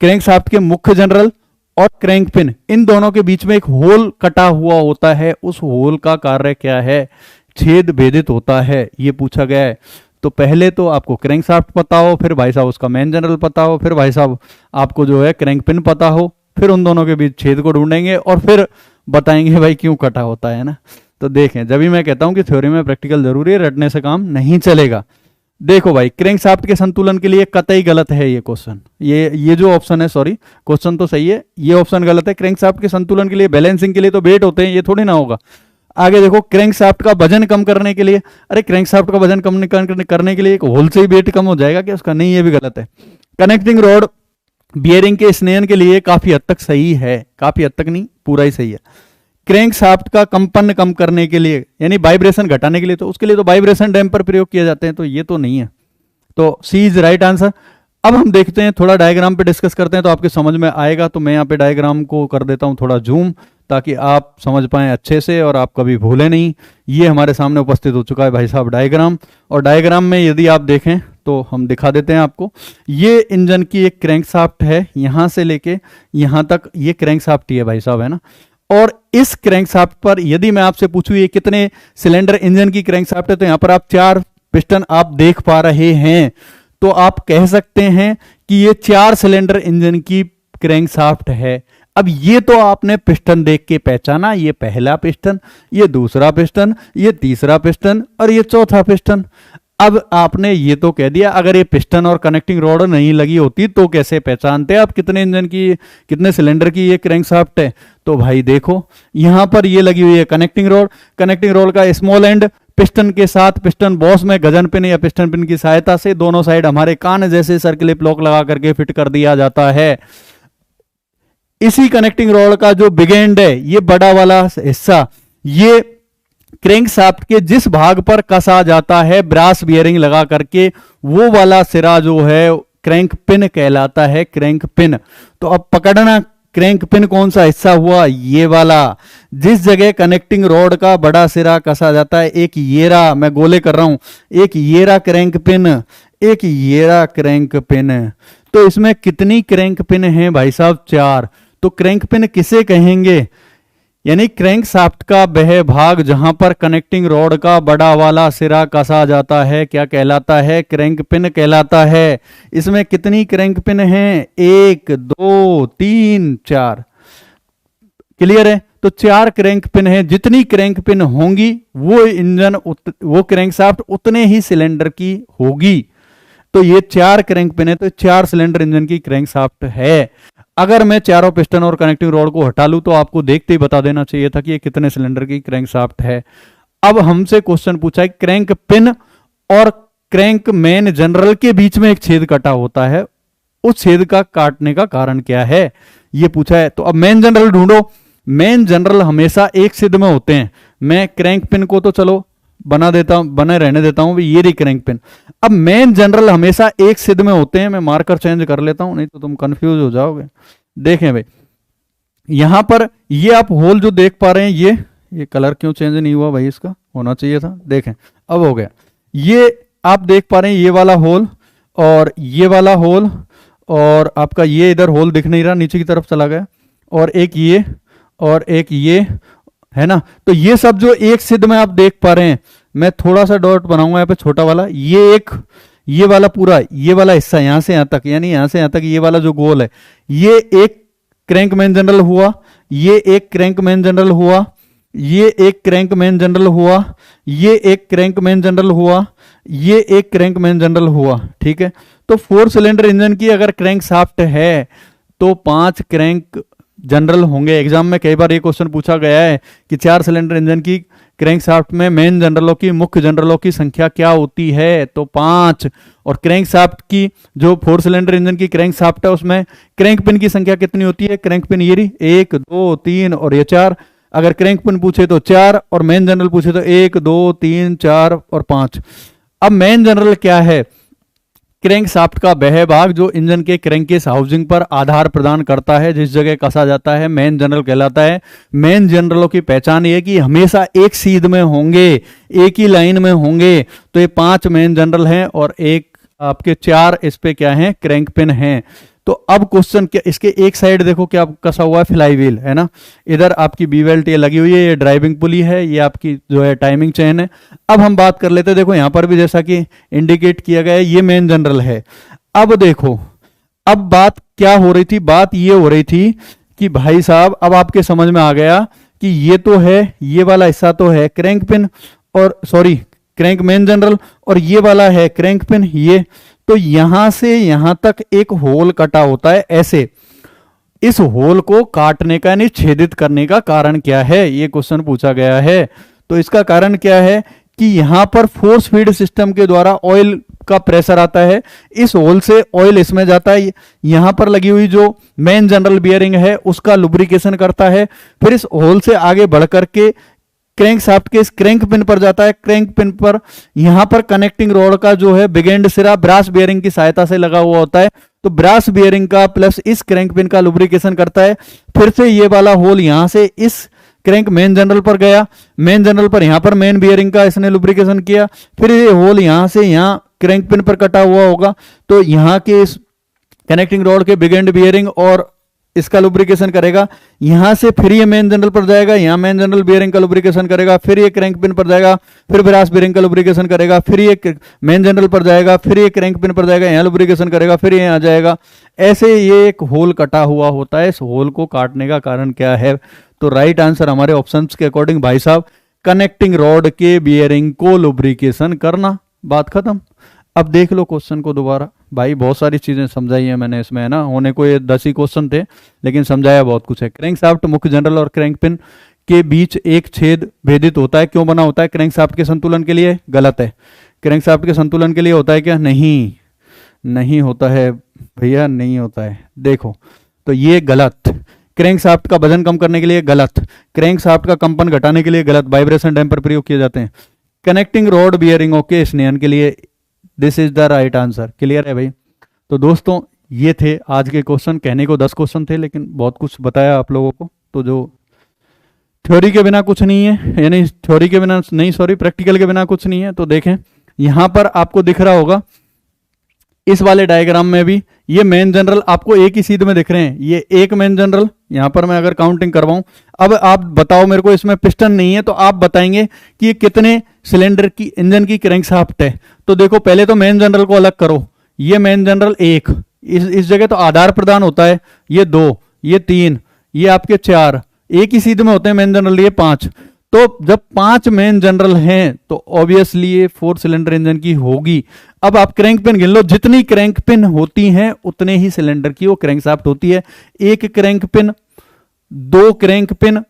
क्रैंक शाफ्ट के मुख्य जनरल और क्रैंक पिन, इन दोनों के बीच में एक होल कटा हुआ होता है, उस होल का कार्य क्या है? छेद भेदित होता है, ये पूछा गया है। तो पहले तो आपको क्रैंक शाफ्ट पता हो, फिर भाई साहब उसका मेन जनरल पता हो, फिर भाई साहब आपको जो है क्रैंक पिन पता हो, फिर उन दोनों के बीच छेद को ढूंढेंगे और फिर बताएंगे भाई क्यों कटा होता है ना। तो देखें, जब भी मैं कहता हूं कि थ्योरी में प्रैक्टिकल जरूरी है, रटने से काम नहीं चलेगा। देखो भाई, क्रैंक शाफ्ट के संतुलन के लिए कतई गलत है ये क्वेश्चन। ये जो ऑप्शन है, सॉरी क्वेश्चन तो सही है, ये ऑप्शन गलत है। क्रैंक शाफ्ट के संतुलन के लिए, बैलेंसिंग के लिए तो वेट होते हैं, ये थोड़ी ना होगा। आगे देखो क्रैंकशाफ्ट का वजन कम करने के लिए, अरे क्रैंकशाफ्ट का वजन कम करने के लिए एक होल से ही वेट कम हो जाएगा क्या उसका? नहीं, ये भी गलत है। कनेक्टिंग रॉड बियरिंग के स्नेहन के लिए काफी हद तक सही है, काफी हद तक नहीं, पूरा ही सही है। क्रैंकशाफ्ट का कंपन कम करने के लिए यानी वाइब्रेशन घटाने के लिए, तो उसके लिए तो वाइब्रेशन डैम्पर प्रयोग किए जाते हैं, तो ये तो नहीं है, तो सी इज राइट आंसर। अब हम देखते हैं, थोड़ा डायग्राम पे डिस्कस करते हैं तो आपके समझ में आएगा। तो मैं यहाँ पे डायग्राम को कर देता हूँ थोड़ा जूम, ताकि आप समझ पाएं अच्छे से और आप कभी भूलें नहीं। ये हमारे सामने उपस्थित हो चुका है भाई साहब डायग्राम, और डायग्राम में यदि आप देखें तो हम दिखा देते हैं आपको। ये इंजन की एक क्रैंकशाफ्ट है, यहां से लेके यहां तक ये क्रैंकशाफ्ट ही है भाई साहब, है ना। और इस क्रैंकशाफ्ट पर यदि मैं आपसे पूछूं ये कितने सिलेंडर इंजन की क्रैंकशाफ्ट है, तो यहां पर आप 4 पिस्टन आप देख पा रहे हैं, तो आप कह सकते हैं कि ये 4 सिलेंडर इंजन की क्रैंकशाफ्ट है। अब ये तो आपने पिस्टन देख के पहचाना, ये पहला पिस्टन, ये दूसरा पिस्टन, ये तीसरा पिस्टन और ये चौथा पिस्टन। अब आपने ये तो कह दिया, अगर ये पिस्टन और कनेक्टिंग रॉड नहीं लगी होती तो कैसे पहचानते आप कितने इंजन की, कितने सिलेंडर की ये क्रैंकशाफ्ट है? तो भाई देखो यहां पर ये लगी हुई है कनेक्टिंग रॉड, कनेक्टिंग रॉड का स्मॉल एंड पिस्टन के साथ पिस्टन बॉस में गजन पिन या पिस्टन पिन की सहायता से दोनों साइड हमारे कान जैसे सर्किलिप लॉक लगा करके फिट कर दिया जाता है। इसी कनेक्टिंग रॉड का जो बिग एंड है, ये बड़ा वाला हिस्सा, ये क्रैंकशाफ्ट के जिस भाग पर कसा जाता है ब्रास बियरिंग लगा करके, वो वाला सिरा जो है क्रैंक पिन कहलाता है, क्रैंक पिन। तो अब पकड़ना, क्रैंक पिन कौन सा हिस्सा हुआ? ये वाला, जिस जगह कनेक्टिंग रॉड का बड़ा सिरा कसा जाता है। एक येरा, मैं गोले कर रहा हूं, एक येरा क्रैंक पिन, एक येरा क्रैंक पिन। तो इसमें कितनी क्रैंक पिन है भाई साहब? 4। तो क्रैंक पिन किसे कहेंगे? यानी क्रैंकशाफ्ट का वह भाग जहां पर कनेक्टिंग रॉड का बड़ा वाला सिरा कसा जाता है, क्या कहलाता है? क्रैंक पिन कहलाता है। इसमें कितनी क्रैंक पिन है? 1 2 3 4। क्लियर है? तो 4 क्रैंक पिन है। जितनी क्रैंक पिन होंगी वो इंजन वो क्रैंकशाफ्ट उतने ही सिलेंडर की होगी। तो ये 4 क्रैंक पिन है, तो 4 सिलेंडर इंजन की क्रैंकशाफ्ट है। अगर मैं चारों पिस्टन और कनेक्टिंग रॉड को हटा लूं तो आपको देखते ही बता देना चाहिए था कि ये कितने सिलेंडर की क्रैंकशाफ्ट है। अब हमसे क्वेश्चन पूछा है, क्रैंक पिन और क्रैंक मेन जनरल के बीच में एक छेद कटा होता है, उस छेद का काटने का कारण क्या है, ये पूछा है। तो अब मेन जनरल ढूंढो। मेन जनरल हमेशा एक सिद्ध में होते हैं। मैं क्रैंक पिन को तो चलो बना देता हूं, बने रहने देता हूं, ये रही क्रैंक पिन। अब मेन जनरल हमेशा एक सिद्ध में होते हैं। मैं मार्कर चेंज कर लेता हूं, नहीं तो तुम कंफ्यूज हो जाओगे। देखें भाई, यहां पर ये आप होल जो देख पा रहे हैं, ये कलर क्यों चेंज नहीं हुआ भाई? इसका होना चाहिए था। देखें अब हो गया। ये आप देख पा रहे हैं, ये वाला होल और ये वाला होल, और आपका ये इधर होल दिख नहीं रहा, नीचे की तरफ चला गया, और एक ये और एक ये, है ना। तो ये सब जो एक सिद्ध में आप देख पा रहे हैं, मैं थोड़ा सा डॉट बनाऊंगा यहाँ पे छोटा वाला, ये वाला पूरा, ये वाला हिस्सा यहां से यहां तक, यानी यहां से यहां तक ये वाला जो गोल है, ये एक क्रैंक मेन जनरल हुआ, ये एक क्रैंक मेन जनरल हुआ, ये एक क्रैंक मेन जनरल हुआ, ये एक क्रैंक मेन जनरल हुआ, ये एक क्रैंक मेन जनरल हुआ। ठीक है, तो 4 सिलेंडर इंजन की अगर क्रैंक शाफ्ट है तो 5 क्रैंक जनरल होंगे। एग्जाम में कई बार ये क्वेश्चन पूछा गया है कि 4 सिलेंडर इंजन की क्रैंक शाफ्ट में मेन जनरलों की, मुख्य जनरलों की संख्या क्या होती है? तो 5। और क्रैंक शाफ्ट की जो 4 सिलेंडर इंजन की क्रैंक शाफ्ट है उसमें क्रैंक पिन की संख्या कितनी होती है? क्रैंक पिन ये रही, 1 2 3 और ये 4। अगर क्रैंक पिन पूछे तो 4 और मेन जनरल पूछे तो 1 2 3 4 और 5। अब मेन जनरल क्या है? क्रैंक शाफ्ट का वह भाग जो इंजन के क्रैंकेस हाउसिंग पर आधार प्रदान करता है, जिस जगह कसा जाता है, मेन जनरल कहलाता है। मेन जनरलों की पहचान ये कि हमेशा एक सीध में होंगे, एक ही लाइन में होंगे। तो ये 5 मेन जनरल हैं और एक आपके 4 इस पे क्या है? क्रैंक पिन हैं। तो अब क्वेश्चन क्या, इसके एक साइड देखो क्या कसा हुआ है? फ्लाई व्हील, है ना। इधर आपकी बी बेल्ट ये लगी हुई है, ये ड्राइविंग पुली है, ये आपकी जो है टाइमिंग चेन है। अब हम बात कर लेते हैं, देखो यहां पर भी जैसा कि इंडिकेट किया गया है, ये मेन जनरल है। अब देखो, अब बात क्या हो रही थी? बात ये हो रही थी कि भाई साहब अब आपके समझ में आ गया कि ये तो है, ये वाला हिस्सा तो है क्रैंक पिन और सॉरी क्रैंक मेन जनरल, और ये वाला है क्रैंक पिन। ये तो यहां से यहां तक एक होल कटा होता है ऐसे, इस होल को काटने का यानी छेदित करने का कारण क्या है, ये क्वेश्चन पूछा गया है। तो इसका कारण क्या है कि यहां पर फोर्स फीड सिस्टम के द्वारा ऑयल का प्रेशर आता है, इस होल से ऑयल इसमें जाता है, यहां पर लगी हुई जो मेन जनरल बियरिंग है उसका लुब्रिकेशन करता है, फिर इस होल से आगे बढ़कर के क्रैंक शाफ्ट के इस क्रैंक पिन पर जाता है। क्रैंक पिन पर यहां पर कनेक्टिंग रॉड का जो है बिग एंड सिरा ब्रास बियरिंग की सहायता से लगा हुआ होता है, तो ब्रास बियरिंग का प्लस इस क्रैंक पिन का लुब्रिकेशन करता है। फिर से ये वाला होल यहां से इस क्रैंक मेन जनरल पर गया, मेन जनरल पर यहां पर मेन बियरिंग का इसने लुब्रिकेशन किया, फिर ये होल यहां से यहां क्रैंक पिन पर कटा हुआ होगा, तो यहां के इस कनेक्टिंग रॉड के बिग एंड बियरिंग और इसका लुब्रिकेशन करेगा, यहां से फिर ये मेन जनरल पर जाएगा, यहां मेन जनरल बियरिंग का लुब्रिकेशन करेगा, फिर ये क्रैंक पिन पर जाएगा, फिर ब्रास बियरिंग का लुब्रिकेशन करेगा, फिर ये मेन जनरल पर जाएगा, फिर ये क्रैंक पिन पर जाएगा, यहां लुब्रिकेशन करेगा, फिर ये यहां जाएगा। ऐसे ये एक होल कटा हुआ होता है। इस होल को काटने का कारण क्या है, तो राइट आंसर हमारे ऑप्शंस के अकॉर्डिंग भाई साहब कनेक्टिंग रॉड के बियरिंग को लुब्रिकेशन करना। बात खत्म। अब देख लो क्वेश्चन को दोबारा। भाई बहुत सारी चीजें समझाई है मैंने इसमें, है ना, होने को ये 10 ही क्वेश्चन थे लेकिन समझाया बहुत कुछ है। क्रैंक शाफ्ट मुख्य जनरल और क्रैंक पिन के बीच एक छेद भेदित होता है, क्यों बना होता है? क्रैंक शाफ्ट के संतुलन के लिए। गलत है। क्रैंक शाफ्ट के संतुलन के लिए होता है क्या? नहीं, नहीं होता है भैया, नहीं होता है। देखो तो ये गलत। क्रैंक शाफ्ट का वजन कम करने के लिए गलत। क्रैंक शाफ्ट का कंपन घटाने के लिए गलत। वाइब्रेशन डैम्पर प्रयोग किए जाते हैं। कनेक्टिंग रॉड बियरिंगों के स्नेहन के लिए। This is the right answer. Clear है भाई? तो दोस्तों ये थे आज के क्वेश्चन। कहने को 10 क्वेश्चन थे लेकिन बहुत कुछ बताया आप लोगों को। तो जो थ्योरी के बिना कुछ नहीं है, यानी थ्योरी के बिना नहीं, सॉरी, प्रैक्टिकल के बिना कुछ नहीं है। तो देखें यहां पर आपको दिख रहा होगा इस वाले डायग्राम में भी ये मेन जनरल आपको एक ही सीध में दिख रहे हैं। ये एक मेन जनरल, यहां पर मैं अगर काउंटिंग करवाऊं, अब आप बताओ मेरे को, इसमें पिस्टन नहीं है तो आप बताएंगे कि ये कितने सिलेंडर की इंजन की क्रैंक शाफ्ट है। तो देखो पहले तो मेन जनरल को अलग करो। ये मेन जनरल एक, इस जगह तो आधार प्रदान होता है, ये 2, ये 3, ये आपके 4, एक ही सीध में होते हैं मेन जनरल, ये 5। तो जब 5 मेन जनरल हैं तो ऑब्वियसली ये 4 सिलेंडर इंजन की होगी। अब आप क्रैंक पिन गिन लो, जितनी क्रैंक पिन होती हैं उतने ही सिलेंडर की वो क्रैंक शाफ्ट होती है। एक क्रैंक पिन, 2 क्रैंक पिन,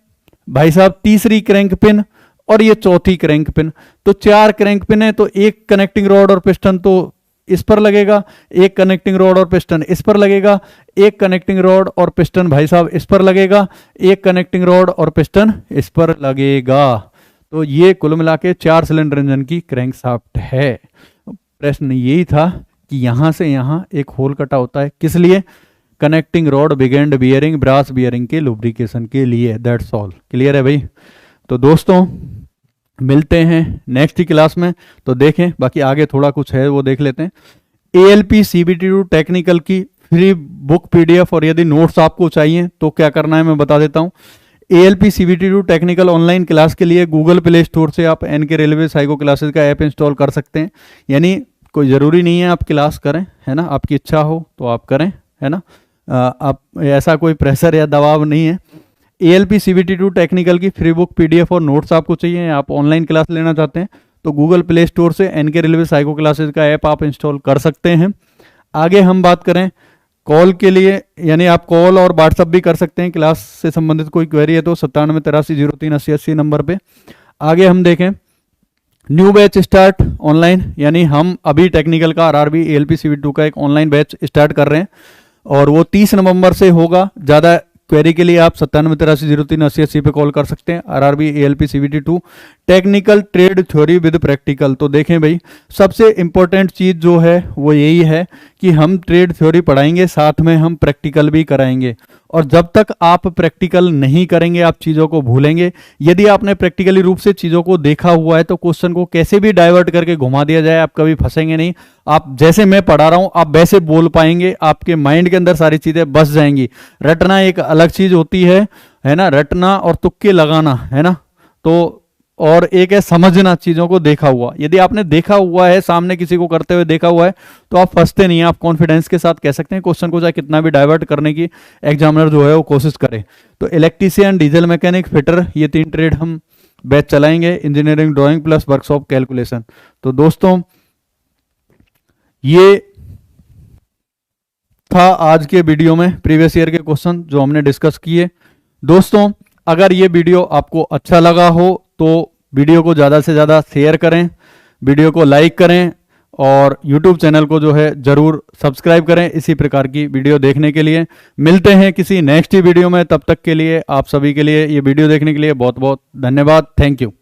भाई साहब तीसरी क्रैंक पिन, और ये चौथी क्रैंक पिन। तो 4 क्रैंक पिन है तो एक कनेक्टिंग रॉड और पिस्टन तो इस पर लगेगा, एक कनेक्टिंग रॉड और पिस्टन इस पर लगेगा, एक कनेक्टिंग रॉड और पिस्टन भाई साहब इस पर लगेगा, एक कनेक्टिंग रॉड और पिस्टन इस पर लगेगा। तो ये कुल मिला के 4 सिलेंडर इंजन की क्रैंक शाफ्ट है। प्रश्न यही था कि यहां से यहां एक होल कटा होता है, किस लिए? Connecting rod, big end bearing, brass bearing के लुब्रिकेशन के लिए। That's all. क्लियर है भाई? तो दोस्तों मिलते हैं नेक्स्ट क्लास में। तो देखें बाकी आगे थोड़ा कुछ है वो देख लेते हैं। ALP CBT2 टेक्निकल की फ्री बुक PDF और यदि नोट्स आपको चाहिए तो क्या करना है मैं बता देता हूं। ALP CBT2 technical online class के लिए गूगल प्ले स्टोर से आप NK रेलवे साइको क्लासेस का ऐप इंस्टॉल कर सकते हैं। यानी कोई ज़रूरी नहीं है आप क्लास करें, है ना, आपकी इच्छा हो तो आप करें, है ना, आप ऐसा कोई प्रेशर या दबाव नहीं है। ALP CBT2 टेक्निकल की फ्री बुक PDF और नोट्स आपको चाहिए, आप ऑनलाइन क्लास लेना चाहते हैं तो गूगल प्ले स्टोर से NK रेलवे साइको क्लासेस का ऐप आप इंस्टॉल कर सकते हैं। आगे हम बात करें कॉल के लिए, यानी आप कॉल और व्हाट्सअप भी कर सकते हैं। क्लास से संबंधित कोई क्वेरी है तो 9783038080 नंबर पे। आगे हम देखें न्यू बैच स्टार्ट ऑनलाइन, यानी हम अभी टेक्निकल का RRB ALP CBT2 का एक ऑनलाइन बैच स्टार्ट कर रहे हैं और वो 30 नवंबर से होगा। ज़्यादा क्वेरी के लिए आप 9783038080 पे कॉल कर सकते हैं। RRB ALP CBT2 technical trade theory with practical. तो देखें भाई सबसे इंपॉर्टेंट चीज़ जो है वो यही है कि हम ट्रेड थ्योरी पढ़ाएंगे, साथ में हम प्रैक्टिकल भी कराएंगे। और जब तक आप प्रैक्टिकल नहीं करेंगे आप चीज़ों को भूलेंगे। यदि आपने प्रैक्टिकली रूप से चीज़ों को देखा हुआ है तो क्वेश्चन को कैसे भी डाइवर्ट करके घुमा दिया जाए आप कभी फंसेंगे नहीं। आप जैसे मैं पढ़ा रहा हूँ आप वैसे बोल पाएंगे, आपके माइंड के अंदर सारी चीज़ें बस जाएंगी। रटना एक अलग चीज़ होती है ना, रटना और तुक्के लगाना, है ना, तो और एक है समझना चीज़ों को देखा हुआ। यदि आपने देखा हुआ है, सामने किसी को करते हुए देखा हुआ है तो आप फंसते नहीं हैं, आप कॉन्फिडेंस के साथ कह सकते हैं क्वेश्चन को, चाहे कितना भी डाइवर्ट करने की एग्जामिनर जो है वो कोशिश करे। तो इलेक्ट्रीशियन, डीजल मैकेनिक, फिटर, ये 3 ट्रेड हम बैच चलाएंगे। Engineering drawing plus workshop calculation. तो दोस्तों ये था आज के वीडियो में प्रीवियस ईयर के क्वेश्चन जो हमने डिस्कस किए। दोस्तों अगर ये वीडियो आपको अच्छा लगा हो तो वीडियो को ज़्यादा से ज़्यादा शेयर करें, वीडियो को लाइक करें और YouTube चैनल को जो है ज़रूर सब्सक्राइब करें इसी प्रकार की वीडियो देखने के लिए। मिलते हैं किसी नेक्स्ट वीडियो में, तब तक के लिए आप सभी के लिए ये वीडियो देखने के लिए बहुत बहुत धन्यवाद। Thank you.